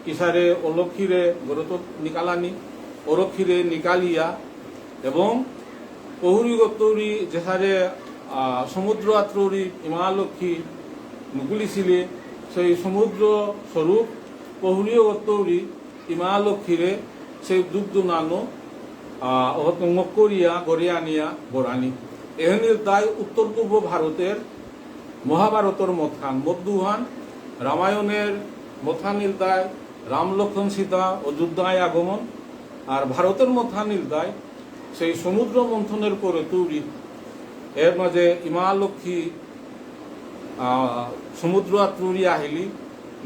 কিসারে অলক্ষীরে ঘরে তো নিকালানি, অলক্ষীরে নিকালিয়া এবং পহুরি গত্তৌরি যেখানে সমুদ্র আত্রৌরি ইমা লক্ষ্মী নুকুলিছিলে সেই সমুদ্র স্বরূপ পহুরীয় গত্তৌরি ইমা লক্ষ্মীরে সেই দুগ্ধ নানো মক্করিয়া গড়িয়া আনিয়া বরানি। এহেনির দায় উত্তর পূর্ব ভারতের মহাভারতের মতখান মধ্যুহান, রামায়ণের মথানির দায় রাম লক্ষ্মণ সীতা অযোধ্যায় আগমন। আর ভারতের মথানির দায় সেই সমুদ্র মন্থনের পরে তৈরি। এর মাঝে ইমা লক্ষ্মী সমুদ্র আত্রি আহিলি,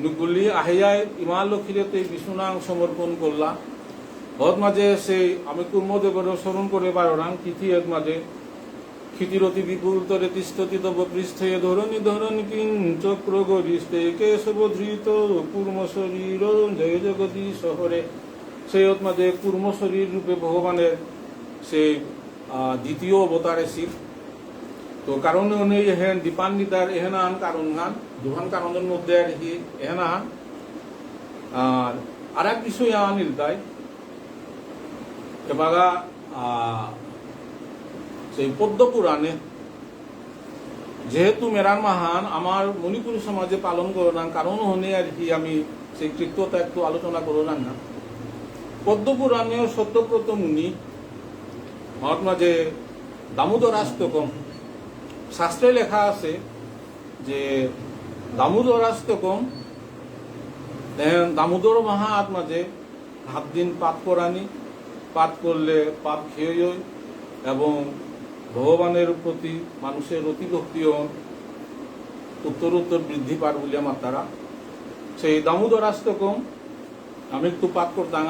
নুকুলি আহিয়ায় ইমা লক্ষ্মীরে তো বিষ্ণুনাং সমর্পণ করলা। ওর মাঝে সেই আমি কুর্মদেবের স্মরণ করে পারাং তিথি এর মাঝে ক্ষিতিরতি বিপুল তরে তিষ্ঠতি তব পৃষ্ঠে ধরণী ধরণী কিং চক্র গরিষ্ঠে কেশব ধৃত কুর্ম শরীর জয় জগতী শহরে। সেই ওর মাঝে কুর্ম শরীর রূপে ভগবানের সেই দ্বিতীয় অবতারে শিব। তো কারণে উনি এহেন দীপান্বিতার এহেন আন কারণ গান দুহান কারণের মধ্যে আর কি এহেন আন। আর এক বিষয় আনিল তাই এবাগা সেই পদ্ম পুরাণে যেহেতু মেরার মাহান আমার মণিপুরী সমাজে পালন করো না, কারণ হনে আর কি আমি সেই কৃত্যতা একটু আলোচনা করো না। পদ্ম পুরাণে সত্যব্রত মুনি মহাত্মা যে দামোদরাষ্টকম শাস্ত্রে লেখা আছে যে দামোদরাষ্টকম দামোদর মহা আত্মা যে 7 দিন পাঠ করানি, পাঠ করলে পাপ খেয়ে এবং ভগবানের প্রতি মানুষের অতিভক্তি উত্তর বৃদ্ধি পার বলে আমার তারা সেই দামোদরাষ্টকম আমি একটু পাঠ করতাম।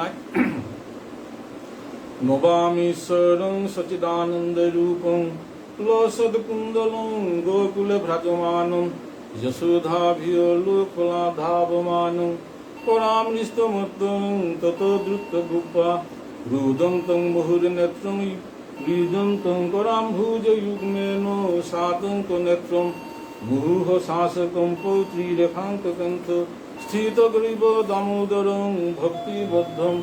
নবামি শরং সচিদানন্দ রূপং লসদ কুন্দলং গোকুলে ভ্রাজমানং যশোধাভিয় লোকলাধাবমানং পরামৃষ্টমত্তং তত দ্রুত গুপ্পা রুদন্তং মুহুর্নেত্রং বীজন্তং করাম্ভুজ যুগ্মেন সাতঙ্ক নেত্রম মুহুহ শাসকং পৌত্রী রেখাঙ্ক কণ্ঠ স্থিতগ্রীব দামোদরং ভক্তিবদ্ধম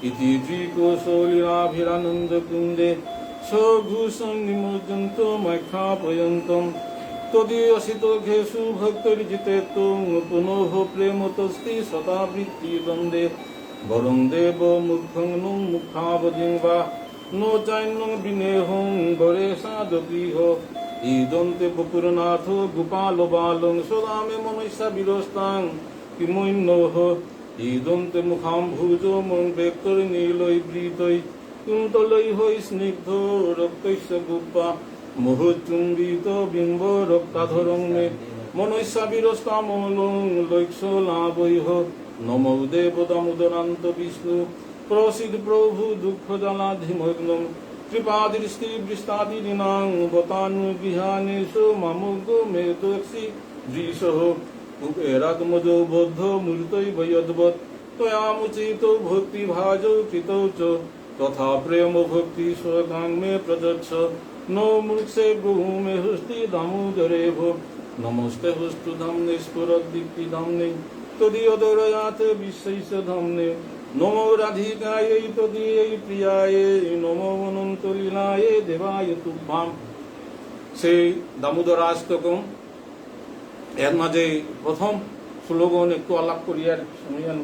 ইতি শ্রীকৌশলীলাভিরানন্দকুন্দে সঘূষং নিমজ্জন্ত মৈক্ষাপয়ন্তম তদীয়সিতঘেষু ভক্তর্জিতে পুনঃ প্রেমতস্তি শতাবৃত্তি দ্বন্দ্বে বরং দেব মুখং নুং মুখাবধিং বা নো চাইন্যং বিনেহং গরে সাদপীহ ঈদন্তে বপুরনাথ গোপাল বালং সদামে মনৈষা বিরস্তাং কিমৈন্যহ ঈদন্তে মুখাম ভুজ মং বেক্তর নীলৈ বৃতৈ কুন্তলৈ হৈ স্নিগ্ধ রক্তৈস্য গোপা মুহুচুম্বিত বিম্ব রক্তাধরং মে মনৈষা বিরস্তামলং লৈক্ষলাবৈহ নমো দেব দামোদরান্ত বিষ্ণু প্রসিদ প্রভু দুঃখ জলাধিমগ্নম কৃপাদৃষ্টি বৃষ্টাদিনাং বতানুগৃহানেষু মামুগ্গো মে দোষি দৃশঃ কুবেরাত্মজো বদ্ধ মূর্তৈব যদ্বৎ ত্বয়ামুচিত ভক্তিভাজো কৃতৌ চ তথা প্রেম ভক্তি স্বকাং মে প্রযচ্ছ নো মূর্ষে ব্রুহু মে হুষ্টি দামোদরেভ নমস্তে হুষ্টু ধাম্নে স্ফুরদ্দীপ্তি ধাম্নে তদীয়দরয়াথ বিশ্বৈষ ধাম্নে নমো রাধিকাयै তদীयै প্রিয়ায়ে নমো অনন্ত লীলায়ে দেবায় তুভ্যাম। সেই দামোদরাষ্টকম এর মাঝে প্রথম স্লোগন একটু আলাপ করিয়ার শুনিয়ান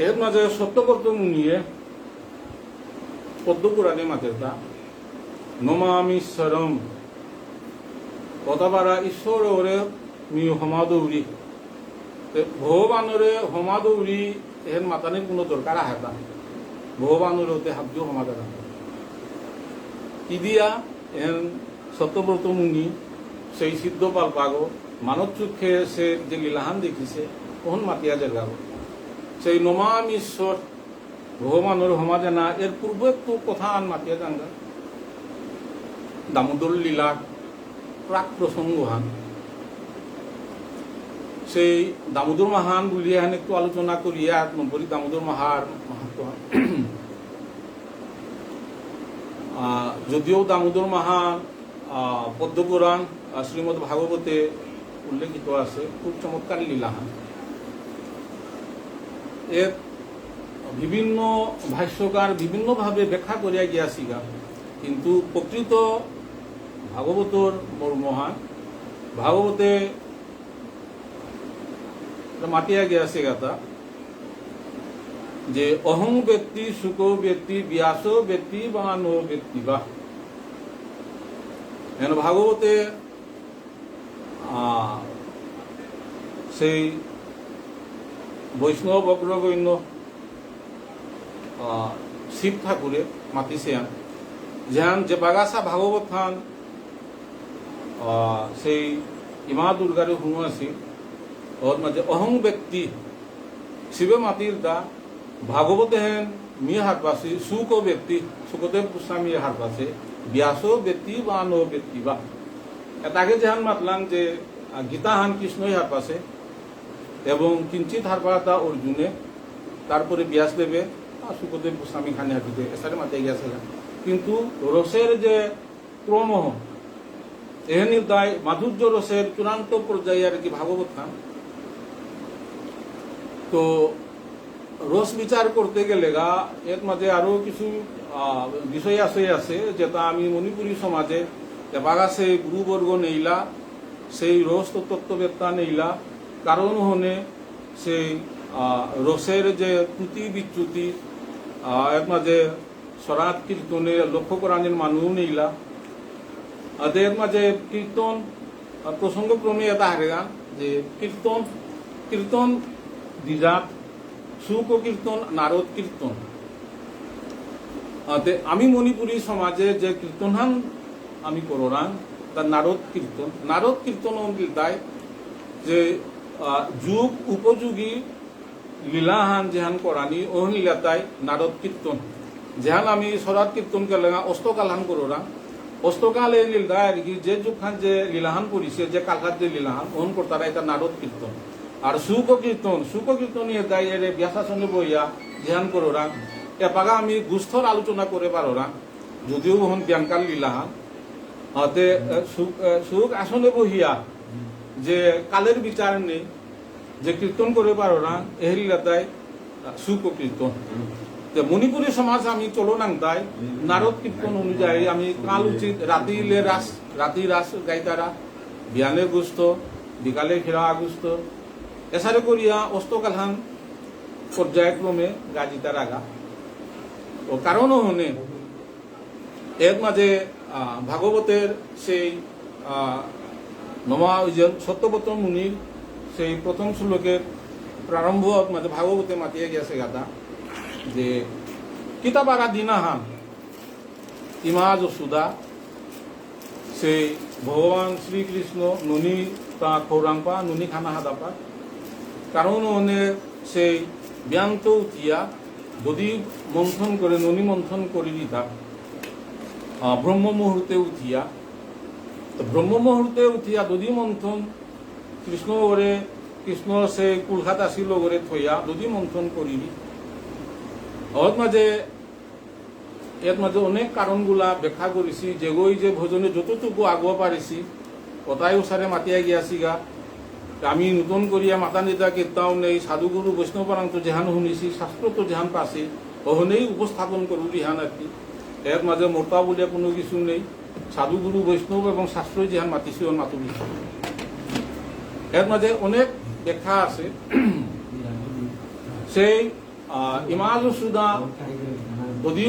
এর মাঝে সত্যকর্ত মুনিয়ে পদ্মপুরাণে মাতেরটা নমামিশ্বরম কথাবারা ঈশ্বর ওরে মি হমাদৌরি ভগবানরে হমাদৌরি এর মাতানের কোনো দরকার আহে না ভগবানরে ওতে হাব্য সমাধান ইদিয়া এর সত্যব্রত মুনি সেই সিদ্ধ পাল পাগ মানব চক্ষে সে যে লীলাহান দেখিছে কখন মাতিয়া জায়গা সেই নমামিশ্বর ভগবানের সমাধানা এর পূর্বে একটু কথা আন মাতিয়া জাঙ্গা দামোদর লীলা প্রাক প্রসঙ্গহান সেই দামোদর মাহান বলিয়া হেন একটু আলোচনা করিয়া নবরী দামোদর মাহার মাহাত্ম যদিও দামোদর মাহান পদ্মপুরাণ শ্রীমদ ভাগবতে উল্লেখিত আছে খুব চমৎকার লীলাহান এর বিভিন্ন ভাষ্যকার বিভিন্নভাবে ব্যাখ্যা করিয়া গিয়াছিগা কিন্তু প্রকৃত ভাগবতর মর্মহান ভাগবতে মাতিয়া গিয়াছে গাতা যে অহং ব্যক্তি সুখ ব্যক্তি ব্যাস ব্যক্তি বা নো ব্যক্তি বা ভাগবতে সেই বৈষ্ণব অগ্রগণ্য শিব ঠাকুরে মাতিছে যেন যে বাগাসা ভাগবত খান সেই ইমা দুর্গারে হুঁ আছে ওর মাঝে অহং ব্যক্তি শিবে মাতির দা ভাগবতে হেন মিয়ে হাত পাশে সুখ ব্যক্তি সুখদেব গোস্বামী হাত পাশে ব্যাস ব্যক্তি বা নো ব্যক্তি বা এটাকে যেহান মাতলাম যে গীতা হান কৃষ্ণই হাত পাশে এবং কিঞ্চিত হার পাতা অর্জুনে তারপরে ব্যাস দেবে আর সুখদেব গোস্বামী খানে হাঁটিতে এসারে মাতিয়ে গেছে কিন্তু রসের যে ক্রম এহেনি দায় মাধুর্য রসের চূড়ান্ত পর্যায়ে আর কি ভাগবত খান তো রস বিচার করতে গেলে গা এর মাঝে আরো কিছু বিষয় আছে যেটা আমি মণিপুরী সমাজে বাগা সেই গুরুবর্গ নেইলা সেই রস তত্ত্ববেত্তা নেইলা কারণ হনে সেই রসের যে ত্রুটি বিচ্যুতি এর মাঝে সরাত কীর্তনে লক্ষ্য করানের মানুষ নেইলা এর মাঝে কীর্তন প্রসঙ্গক্রমে এটা হারেগা যে কীর্তন দ্বিজাত সুখ কীর্তন নারদ কীর্তন আমি মণিপুরী সমাজে যে কীর্তনহান আমি করোরান তার নারদ কীর্তন তাই যে যুগ উপযোগী লীলাহান যেহান করানি ওহন লীলাতাই নারদ কীর্তন যেহান আমি সরাত কীর্তন কেলেগা অষ্টকালহান করোরা অষ্টকাল এই লীলা আর কি যে যুগ খান যে লীলাহান করিছে যে কালঘাট যে লীলাহান ওহন করতারা এটা নারদ কীর্তন আর সুখ কীর্তন দায় এর ব্যাসাসনে বইয়া ধ্যান করোরা এপাগা আমি গুস্থর আলোচনা করে পারোরা যদিও ওহন ব্যাংকাল লীলাহান তে সুখ আসনে বহিয়া যে কালের বিচার নেই, যে কীর্তন করে পারো না এহিলাতায় সুখ ও কীর্তন। মণিপুরী সমাজ আমি চলো নাংতাই নারদ কীর্তন অনুযায়ী আমি কাল উচিত রাতি রাস গাইতারা বিয়ানে গুস্ত বিকালে ফেরা গুস্ত এসারে করিয়া অস্তকালহান পর্যায়ক্রমে গাজিতার আগা। ও কারণও হনে এর মাঝে ভাগবতের সেই সত্যব্রত মুনির সেই প্রথম শ্লোকের প্রারম্ভ মাঝে ভাগবতে মাতিয়ে গেছে গাদা যে কিতাবারা দিনাহান ইমা যশোদা সেই ভগবান শ্রীকৃষ্ণ নুনি তা খৌরাংপা নুনি খানা হাদাপা কারণ সেই ব্যান্ত উঠিয়া যদি মন্থন করে ননি মন্থন করে দিতা ব্রহ্ম মুহূর্তে উঠিয়া, তো ব্রহ্ম মুহূর্তে উঠিয়া যদি মন্থন কৃষ্ণ করে কৃষ্ণ সে কুলখাত আসিল করে থইয়া যদি মন্থন করিবি এর মাঝে অনেক কারণগুলা ব্যাখ্যা করেছি যেগই যে ভোজনে যতটুকু আগুয়া পারিছি কথাই ওসারে মাতিয়া গিয়াছি গা। আমি নতুন করিয়া মাতা নেতা কীর্তাও নেই সাধুগুরু বৈষ্ণবরাং তো যেহান শুনিছি শাস্ত্র তো যেহান পাছি ওহনেই উপস্থাপন করু রিহান আর কি। এর মাঝে মোটা বলিয়া কোনো কিছু নেই, সাধুগুরু বৈষ্ণব এবং শাস্ত্রই যেহান মাতিছি ওর মাতুবি। এর মাঝে অনেক ব্যাখ্যা আছে। সেই ইমাজ সুদা দধি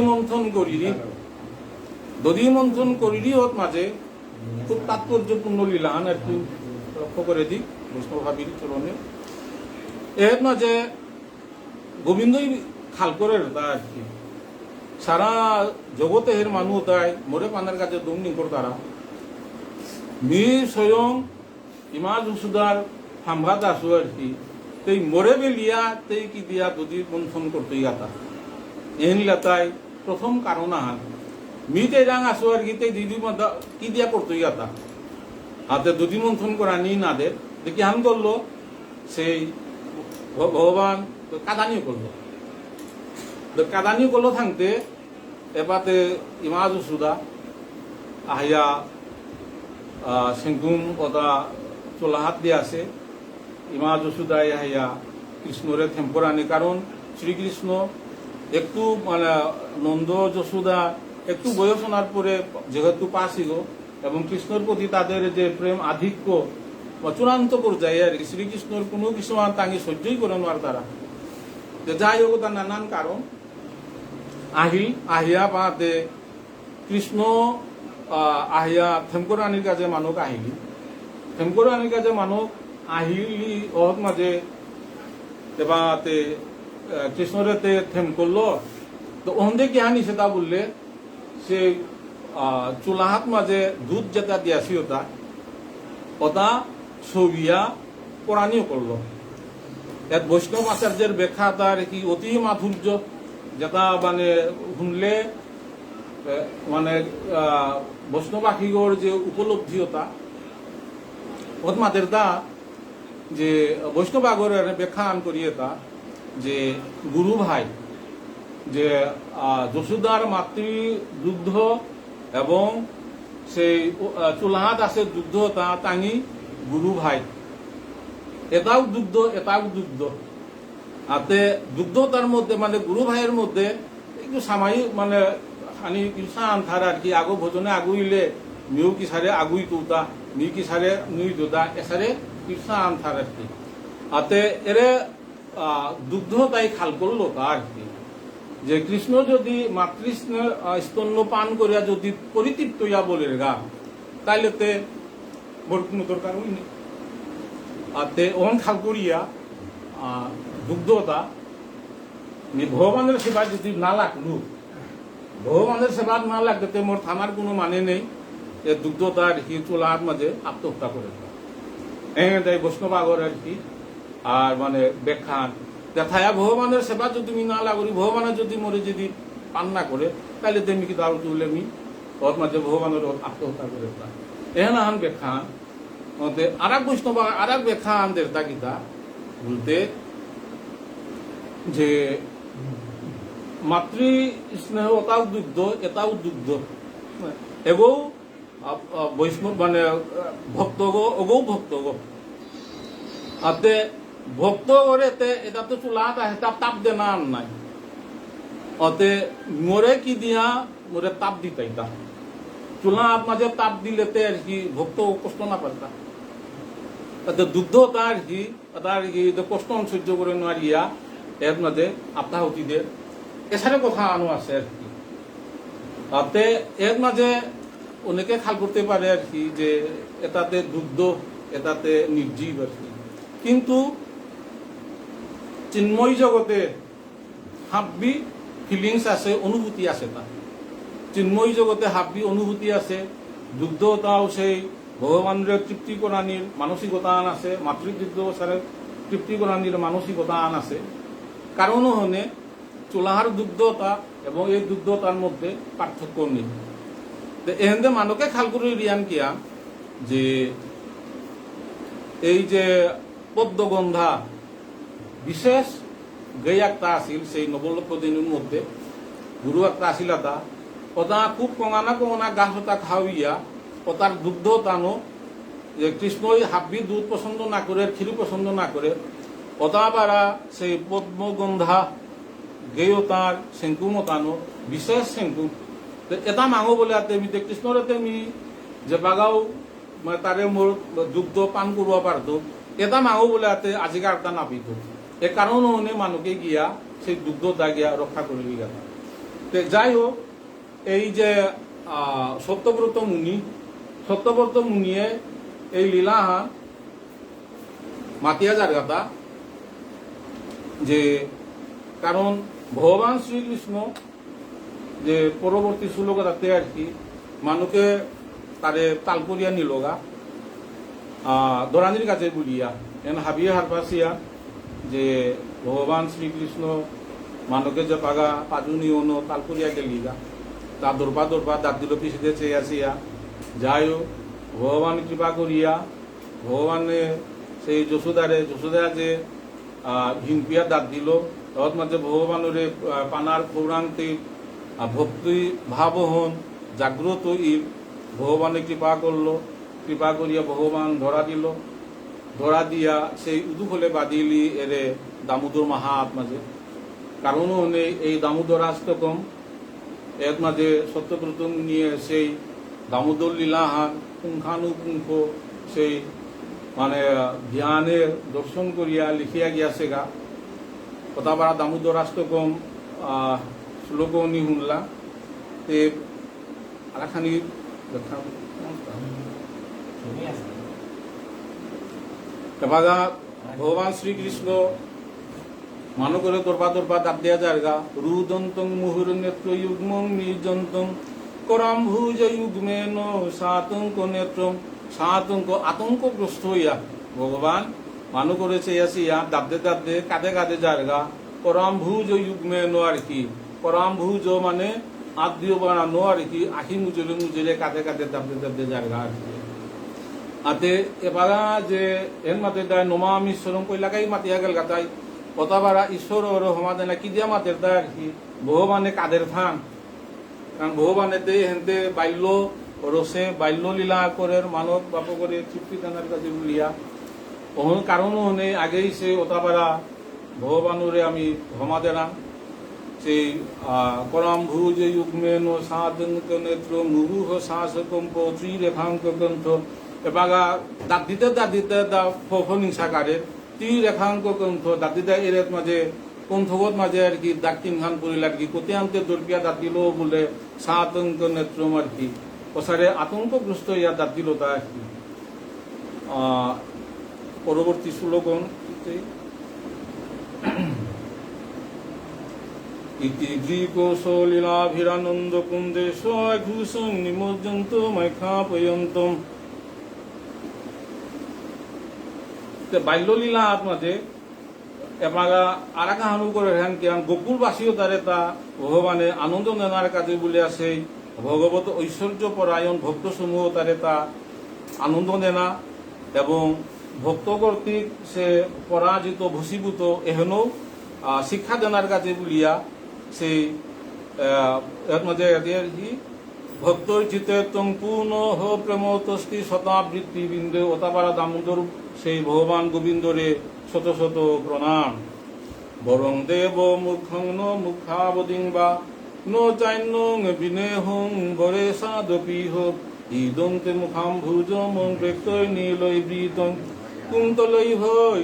মন্থন করিরি ওর মাঝে খুব তাৎপর্যপূর্ণ লীলান আর কি লক্ষ্য করে দিই বৈষ্ণব ভাবির চরণে। এর মাঝে গোবিন্দই খাল করে আর কি সারা জগতের মানুষ তাই মোরে পানের কাছে দমনি তারা মি স্বয়ং ইমাজ সুদার হামঘাত আসো আর কি তেই মোরে বেলিয়া তেই কি দিয়া দধি মন্থন করতে গাতা এন লাতাই প্রথম কারণ আহান মি তেই রাং আসো আর কি তেই দিদি কি দিয়া করতে গাতা হাতে দধি মন্থন করা নি না দে দেখি হান করলো সেই ভগবান কাদানিও করলো, কাদানিও করলো থাকতে এবারে ইমাজ সুদা আহিয়া সিংকুম ওটা চোলাহাত দিয়ে আসে ইমাজ সুদাই আহিয়া কৃষ্ণরে থেম্পরানি। কারণ শ্রীকৃষ্ণ একটু মানে নন্দ যশোদা একটু বয়স ওনার পরে যেহেতু পাসিগ এবং কৃষ্ণর প্রতি তাদের যে প্রেম আধিক্য চূড়ান্ত পর্যায়ে আর কি শ্রীকৃষ্ণর কোনো কিছুমান তাঙ্গি সহ্যই করে নেওয়ার দ্বারা যাই হোক তার নানান কারণ আহিয়া পাতে কৃষ্ণ আহিয়া থেমকরানির কাছে মানুষ আহিলি থেমকরানির কাছে মানুষ আহিলি ওর মাঝে এবারে কৃষ্ণরেতে থেম করলো। তো ওহন্দে কি হানি সেটা বললে সে চুলাহাত মাঝে দুধ যেটা দিয়াছি ওটা ছবিয়া পরাণীয় করলো। এর বৈষ্ণব আচার্যের ব্যাখ্যা তার কি অতি মাধুর্য যেটা মানে শুনলে মানে বৈষ্ণবাসীগর যে উপলব্ধিতা ওত মাদের দা যে বৈষ্ণবাগরের ব্যাখ্যা আন করিয়ে তা যে গুরু ভাই যে যশোদার মাতৃ দুগ্ধ এবং সেই চুলাহাত আছে দুগ্ধ তা তাঙি গুরু ভাই এটাও দুগ্ধ আতে দুগ্ধতার মধ্যে মানে গুরু ভাইয়ের মধ্যে একটু সামায়িক মানে খানি কিসান থার আর কি আগো ভোজনে আগুইলে মিউ কি সারে আগুই তুতা মি কি সারে নুই তুতা এসারে কিসান থার আর কি আতে এরে দুগ্ধ তাই খাল করলো তা আর কি যে কৃষ্ণ যদি মাতৃস্নেহ স্তন্য পান করিয়া যদি পরিতৃপ্ত ইয়া বলে গা তাইলে তে মোর কোনো দরকার হইনি। আর তে ওহন খাল করিয়া দুগ্ধতা ভগবানের সেবা যদি না লাগলো ভগবানের সেবা না লাগতে মোর থামার কোনো মানে নেই। এ দুগ্ধতা আর কি চোলার মাঝে আত্মহত্যা করে দেয় বৈষ্ণব আগর আর কি আর মানে ব্যাখ্যা দেখায়া ভগবানের সেবা যদি তুমি না লাগরি ভগবানের যদি মরে যদি পান না করে তাহলে তেমনি কি দাঁড় তুলে মি ওর মাঝে ভগবানের আত্মহত্যা করে এহেন আহান ব্যাখ্যা আর এক বৈষ্ণব আর এক ব্যাখ্যা আন দেড়তা গীতা বলতে যে মাতৃ স্নেহ এটাও দুগ্ধ এটাও দুগ্ধ এবং বৈষ্ণব মানে ভক্তগ অগৌ ভক্তগ আতে ভক্ত করেতে এটা তো চুলা তাপ দে না নাই অতে মোরে কি দিয়া মোরে তাপ দিতাই তা চুলা মাঝে তাপ দিলেতে আর কি ভক্ত কষ্ট না পারতা তাতে দুগ্ধ তার কি কষ্ট সহ্য করে নোৱাৰিয়া এর মাঝে আত্মাহুতিদের এছাড়া কথা আনো আছে আর কি তাতে এর মাঝে অনেকে খাল করতে পারে আর কি যে এটাতে দুগ্ধ এটাতে নির্জীব আর কি কিন্তু চিন্ময় জগতে হাব্বি ফিলিংস আছে অনুভূতি আছে তা চিন্ময় জগতে হাব্বি অনুভূতি আছে দুগ্ধতাও সেই ভগবানের তৃপ্তি করানির মানসিকতা আন আছে মাতৃদুগ্ধ তৃপ্তি করানির মানসিকতা আন আছে কারণ হনে চুলাহার দুগ্ধতা এবং এই দুগ্ধতার মধ্যে পার্থক্য নেই এহেন্দে মানুষকে খাল করে রিয়ান কিয়া যে এই যে পদ্মগন্ধা বিশেষ গেই একটা আছিল সেই নবলক্ষ দিনের মধ্যে গুরু একটা আছিল এটা ওটা খুব কঙানা গাছ ওটা খাওয়িয়া ওটার দুগ্ধ টানো যে কৃষ্ণই হাব্বি দুধ পছন্দ না করে ক্ষীর পছন্দ না করে ওটা পারা সেই পদ্মগন্ধা গেও তার সেঙ্কু মতানো বিশেষ সেঙ্কু এটা মাঙো বলে তেমিতে কৃষ্ণর তেমি যে বাগাও মানে তারে মোর দুগ্ধ পান করব পারতো এটা মাঙো বলে আজিকার তা নাপিত এ কারণ হনে মানুষকে গিয়া সেই দুগ্ধটা গিয়া রক্ষা করে গেল যাই হোক এই যে সত্যব্রত মুনিয়ে এই লীলাহা মাতিয়া যার কথা যে কারণ ভগবান শ্রীকৃষ্ণ যে পরবর্তী শ্লোকটাতে আর কি মানুষকে তারে তাল করিয়া নিলগা দরানির কাছে বুলিয়া এন হাবিয়ে হারপাসিয়া যে ভগবান শ্রীকৃষ্ণ মানুষকে যে পাগা পাজুনি অনো তাল করিয়া গেলিগা তা দরবা দাঁত দিল পিছিয়ে চেয়ে আসিয়া যাইও ভগবান কৃপা করিয়া ভগবানে সেই যশোদা যে হিংপিয়া দাঁত দিল তত মাঝে ভগবানের পানার পৌরান্তে ভক্তি ভাবহন জাগ্রত ভগবানে কৃপা করলো কৃপা করিয়া ভগবান ধরা দিয়া সেই উদুফলে বাদিলি এরে দামোদর মাহাত মাঝে কারণ এই দামোদরাষ্টকম এর মাঝে সত্যব্রত নিয়ে সেই দামোদর লীলাহান পুঙ্খানুপুঙ্খ সেই মানে ধ্যানের দর্শন করিয়া লিখিয়া গিয়াছে গা কথাবারা দামোদরাষ্টকম শ্লোক নি শুনলা তে আরাখানি এবাগা ভগবান শ্রীকৃষ্ণ মানো করে দরবা দাব দেয়া যারগা রুদন্তং মুহুর নেত্র যুগ্মং নির্জন্তং করাম্ভুজ যুগ্মেন সাতঙ্ক নেত্রম সাতঙ্ক আতঙ্কগ্রস্ত হইয়া ভগবান মানো করেছে আসিয়া দাবদে কাঁধে যারগা করাম্ভুজ যুগ্মেন আর কি করাম্ভুজ মানে আদ্রিয় বানানো আর কি আখি মুজলে কাঁধে দাবদে যারগা আর কি আতে এবারা যে এন মাতে দায় নমামি ঈশ্বরম কইলাকাই মাতিয়া গেল গাতাই কথাবারা ঈশ্বর ওর সমাধান কি দিয়া মাতের দায় আর কি ভগবানে কাদের থান কারণ ভগবানেতে হেনতে বাল্য রসে বাল্য লীলা করে মানব বাপ করে তৃপ্তি দানার কাছে বলিয়া কারণ হনে আগেই সে ওতাবারা ভগবানুরে আমি ক্ষমা দেনা সেই করাম্ভুজ যুগ্মেন সাধঙ্ক নেত্র মুহুহ শাসকম্প ত্রিরেখাঙ্ক গ্রন্থ এবাগা দাঁত দিতে ফনিংসাকারে ত্রিরেখাঙ্ক গ্রন্থ দাঁত দিতে এর মাঝে কণ্ঠবত মাঝে আর কি দাঁত তিনখান পড়িল আর কি কোতিয়ান্তে দর্পিয়া দাঁত দিল বলে সাতঙ্ক নেত্রম আর কি ওসারে আতঙ্কগ্রস্ত ইয়া দাঁত দিল তা আর কি পরবর্তী শ্লোকন ইতি কৌশলীলাভিরানন্দ কুন্দে স্বঘূষং নিমজ্জন্ত মাইখাপয়ন্তম বাল্যলীলা মাঝে এমাগা আরাকা হানু করে হ্যান কিয়ান গোকুলবাসীও তারে তা ভগবানে আনন্দ নেনার কাজে বলে আছে ভগবত ঐশ্বর্য পরায়ণ ভক্ত সমূহ তারে তা আনন্দ নেনা এবং ভক্ত কর্তৃক সে পরাজিত ভূষীভূত এহেন শিক্ষা দেনার কাজে বলিয়া সেই এর মাঝে ভক্তর চিতে তং পূর্ণ হ প্রেমতস্তি শতাবৃত্তি বিন্দু অতাপারা দামোদর সেই ভগবান গোবিন্দরে শত শত প্রণাম। বরং দেব মুখং ন মুখাবদিং বা ন চাইন্যং বিনেহং বরে সাদপি হোক ইদন্তে মুখাম ভুজম ব্যক্তৈ নীলৈ বৃতং কুন্তলৈহ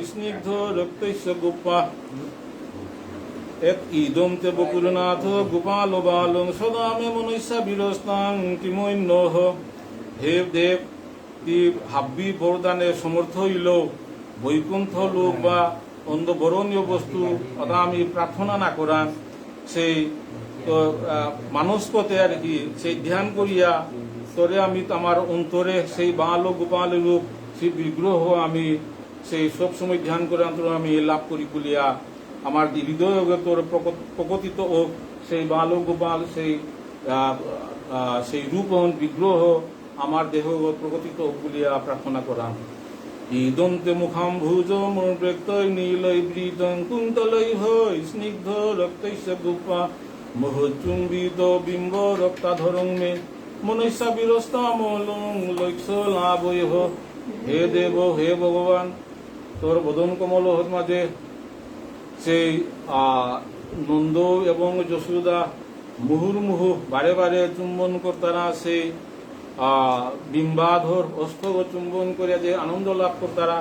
স্নিগ্ধ রক্তস্য গোপা এক ইদম তে বকুলনাথ গোপাল বালং সদা মে মনস্যা বিরস্তাং কিমৈন্যহ। হে দেব, তি হাব্বি বরদানে সমর্থ হইল বৈকুণ্ঠ লোক বা অন্য বরণীয় বস্তু অথা আমি প্রার্থনা না করা সেই মানসকতে আর কি সেই ধ্যান করিয়া তরে আমি আমার অন্তরে সেই বাল গোপাল রূপ সেই বিগ্রহ আমি সেই সবসময় ধ্যান করে অন্তর আমি লাভ করি বলিয়া আমার হৃদয় তোর প্রকটিত হোক সেই বাল গোপাল সেই রূপ বিগ্রহ আমার দেহ প্রকটিত হোক বলিয়া প্রার্থনা করা। ইদন্তে মুখাম ভুজ ব্যক্তৈ নীলৈ বৃতং কুন্তলৈহ স্নিগ্ধ রক্তস্য গোপা মোহচুম্বিত বিম্ব রক্তাধরং মে মনস্যা বিরস্তামলং লক্ষ্য লাভৈহ। হে দেব, হে ভগবান, তোর বদন কমল মাঝে সেই নন্দ এবং যশোদা মুহুর্মুহু বারে বারে চুম্বন করতারা সেই বিম্বাধর অস্তগ চুম্বন করে যে আনন্দ লাভ করতারা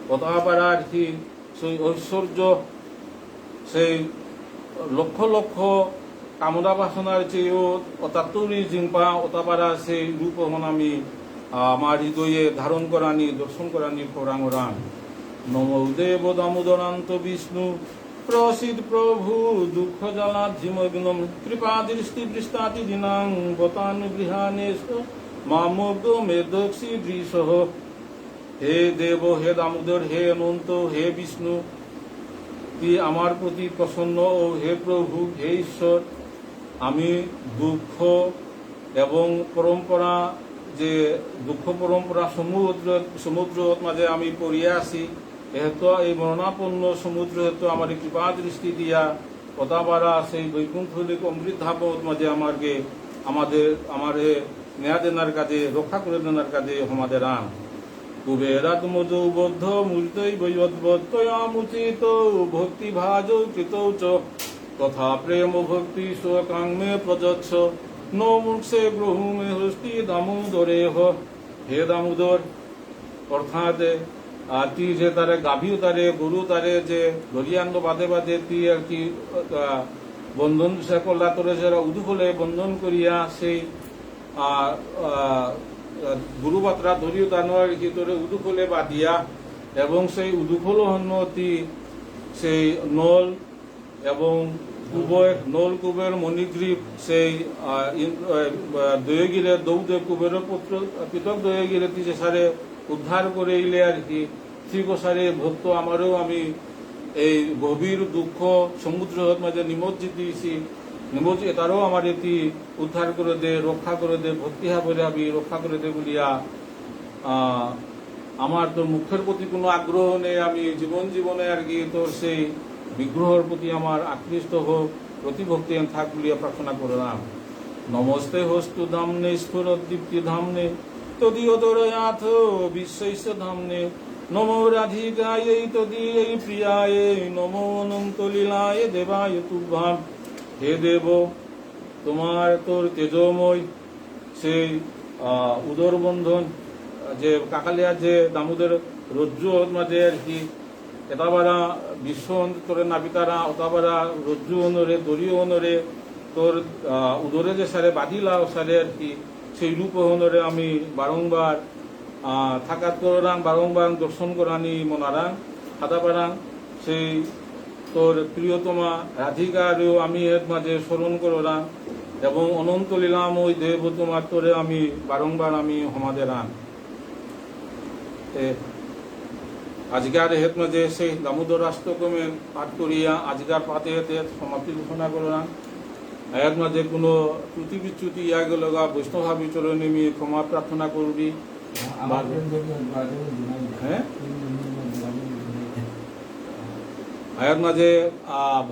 কথাপারা আর কি সেই ঐশ্বর্য সেই লক্ষ লক্ষ কামনা বাসনার চেয়েও অতাত্তরী জিম্পা অতাপারা সেই রূপ আমি আমার হৃদয়ে ধারণ করানি দর্শন করানি পরাঙ্গরান। নমো দেব দামোদরান্ত বিষ্ণু প্রসিদ প্রভু দুঃখ জলাধিমগ্নম কৃপা দৃষ্টি দৃষ্টাতি দিনাং বতানুগৃহানেশ মামগ্ধ মেদক্ষি দৃশহ। হে দেব, হে দামোদর, হে অনন্ত, হে বিষ্ণু, তুই আমার প্রতি প্রসন্ন ও হে প্রভু, হে ঈশ্বর, আমি দুঃখ এবং পরম্পরা যে দুঃখ পরম্পরা সমুদ্র মাঝে আমি পড়িয়া আছি এহেতু এই মরণাপন্ন সমুদ্র হেতু আমার কৃপা দৃষ্টি দিয়া কথাবারা সেই বৈকুণ্ঠ অমৃত ধাপত মাঝে আমারে ন্যায় দেনার কাজে রক্ষা করে দেনার কাজে আমাদের আন। কুবেরাত্মজ বদ্ধ মূর্তৈ বৈবদ্বত্তয়ামুচিত ভক্তি ভাজ কৃতৌ চ তথা প্রেম ভক্তি স্বকাং মে প্রযচ্ছ নো মুক্ষে গ্রহু মে হস্তি দামোদরেহ। হে দামোদর, অর্থাৎ তুই যে তারে গাভী তারে গরু তারে যে দরিয়ান্দ বাদে বাদে তুই আর কি বন্ধন সে করলা তোরে যারা উদুখলে বন্ধন করিয়া সেই গুরুবাত্রা ধরিও তানোয়ার কি তোরে উদুখলে বাদিয়া এবং সেই উদুখল হন্নতি সেই নল এবং নল কুবের মণিগ্রীব সেই দয়গিরে দৌদে কুবের পুত্র পৃথক দয়গিরে যে সারে উদ্ধার করে ইলে আর কি শ্রীগোসারে ভক্ত আমারও আমি এই গভীর দুঃখ সমুদ্র মাঝে নিমজ্জিত দিয়েছি এটারও আমার এটি উদ্ধার করে দে, রক্ষা করে দে, ভক্তি বলে আমি রক্ষা করে দে বলিয়া আমার তোর মুখের প্রতি কোনো আগ্রহ নেই। আমি জীবনে আর কি তোর সেই বিগ্রহের প্রতি আমার আকৃষ্ট হোক, প্রতিভক্তি থাক বলিয়া প্রার্থনা করলাম। নমস্তে হস্তু ধামনে স্ফুরদীপ্তি ধামনে তদীয়তরয়াথ বিশ্বৈশ্য ধামনে নমো রাধিকাयै তদীयै প্রিয়ায়ে নমো অনন্ত লীলায় দেবায় তুভ্যাম। হে দেব, তোমার তোর তেজময় সেই উদর বন্ধন যে কাকালিয়া যে দামোদর রজ্জু মাঝে আর কি এটাবারা বিশ্ব তোরে নাবিতারা অতাবারা রজ্জু অনরে দড়িও অনরে তোর উদরে যে সারে বাঁধিলা সারে আর কি সেই রূপ অনরে আমি বারংবার থাকাত করাং বারংবার দর্শন করানি মনারাং হাতাপারাং সেই তোর প্রিয়তমা রাধিকারেও আমি এর মাঝে স্মরণ করাং এবং অনন্ত লীলাময় দেব তোমার তোরে আমি বারংবার আমি সমাদে রাং। আজকার হেত মাঝে সেই দামোদর রাষ্ট্রক্রমে পাঠ করিয়া আজকার পাতে হেতে সমাপ্তি ঘোষণা করলাম। এর মাঝে কোনো ত্রুটি বিচ্যুতি ইয়া গেল বৈষ্ণবা বিচরণে আমি ক্ষমা প্রার্থনা করবি। হ্যাঁ, এর মাঝে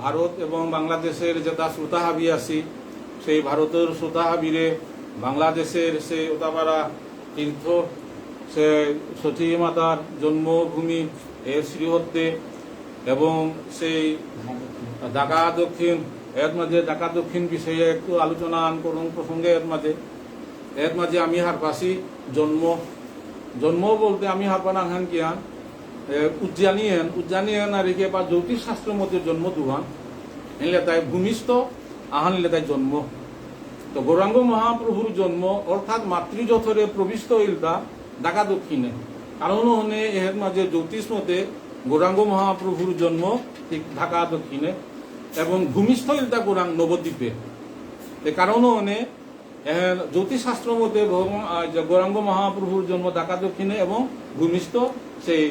ভারত এবং বাংলাদেশের যেটা শ্রোতা হাবি আছি সেই ভারতের শ্রোতা হাবিরে বাংলাদেশের সে ওতাপাড়া তীর্থ সে সতী মাতার জন্মভূমি এর শ্রীহত্তে এবং সেই ঢাকা দক্ষিণ এর মাঝে ঢাকা দক্ষিণ বিষয়ে একটু আলোচনা করুন প্রসঙ্গে এর মাঝে আমি হারপাসি জন্ম বলতে আমি হারপানা খান কিয়ান উজ্জানিয়ান আর কে বা জ্যোতিষ শাস্ত্রের মধ্যে জন্ম দুহান এলে তাই ভূমিষ্ঠ আহান এলে তাই জন্ম তো গৌরাঙ্গ মহাপ্রভুর জন্ম অর্থাৎ মাতৃযথরে প্রবিষ্ট ইলতা ঢাকা দক্ষিণে কারণ হনে এর মাঝে জ্যোতিষ মতে গৌরাঙ্গ মহাপ্রভুর জন্ম ঠিক ঢাকা দক্ষিণে এবং ভূমিষ্ঠ ইলতা নবদ্বীপে কারণ হনে জ্যোতিষশাস্ত্র মতে গৌরাঙ্গ মহাপ্রভুর জন্ম ঢাকা দক্ষিণে এবং ভূমিষ্ঠ সেই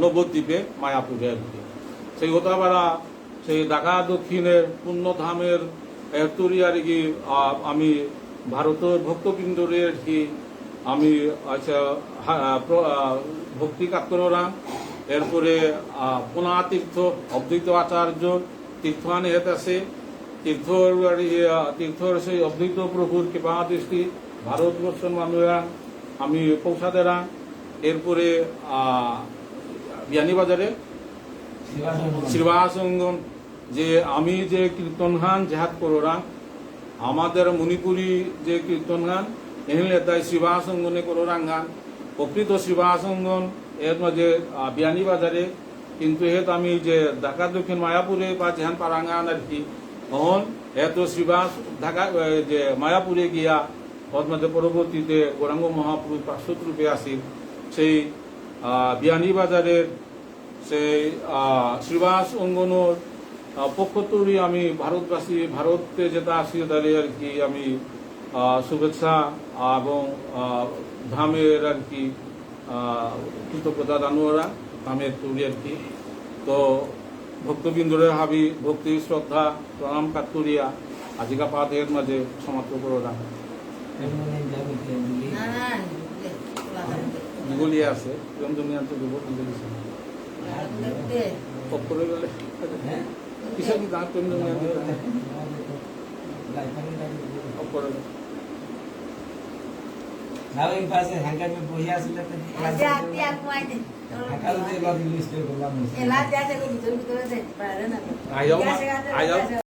নবদ্বীপে মায়াপুরে আর কি সেই ওতাপাড়া সেই ঢাকা দক্ষিণের পুণ্যধামের এরতুরি আর কি আমি ভারতের ভক্তবৃন্দরের কি আমি আচ্ছা ভক্তি কাতরা এরপরে পুনা তীর্থ অদ্বৈত আচার্য তীর্থান হেত আছে তীর্থর সেই অদ্বৈত প্রভুর কৃপা দৃষ্টি ভারতবর্ষের মানুষরা আমি পৌঁছাদেরা এরপরে বিয়ানীবাজারে শ্রীবাসঙ্গন যে আমি যে কীর্তন গান জেহাদ করোরা আমাদের মণিপুরী যে কীর্তন গান এহলে তাই শ্রীবাসঙ্গনে করোরা গান প্রকৃত শ্রীবাসঙ্গন এর মাঝে বিয়ানীবাজারে কিন্তু হেত আমি যে ঢাকা দক্ষিণ মায়াপুরে বা জেহান পারাঙ্গান আর কি তখন এত শ্রীবাস ঢাকা যে মায়াপুরে গিয়া ওর মধ্যে পরবর্তীতে গৌরাঙ্গ মহাপ্রভু পার্শ্বত রূপে আসিল সেই বিয়ানীবাজারের সেই শ্রীবাস অঙ্গনের পক্ষতুরি আমি ভারতবাসী ভারতে যেটা আসি তাহলে আর কি আমি শুভেচ্ছা এবং ধামের আর কি কৃতজ্ঞতা জানুয়ারা ধামের তুরি আর কি তো ভক্তবৃন্দরের হাবি ভক্তি শ্রদ্ধা প্রণাম কাতুরিয়া আজিকা পাতের মাঝে সমাপ্ত করা গুলিয়ে আছে দুনিয়াতে যুবক করে গেলে কিসব কি দাঁত করে Nabi pas hangkat में बोया सुले तो आजा आती आपको आए थे हंकार दे लॉजिक लिस्ट पे बोला मुझे एला जासे को भीतर भीतर से पारे ना आयो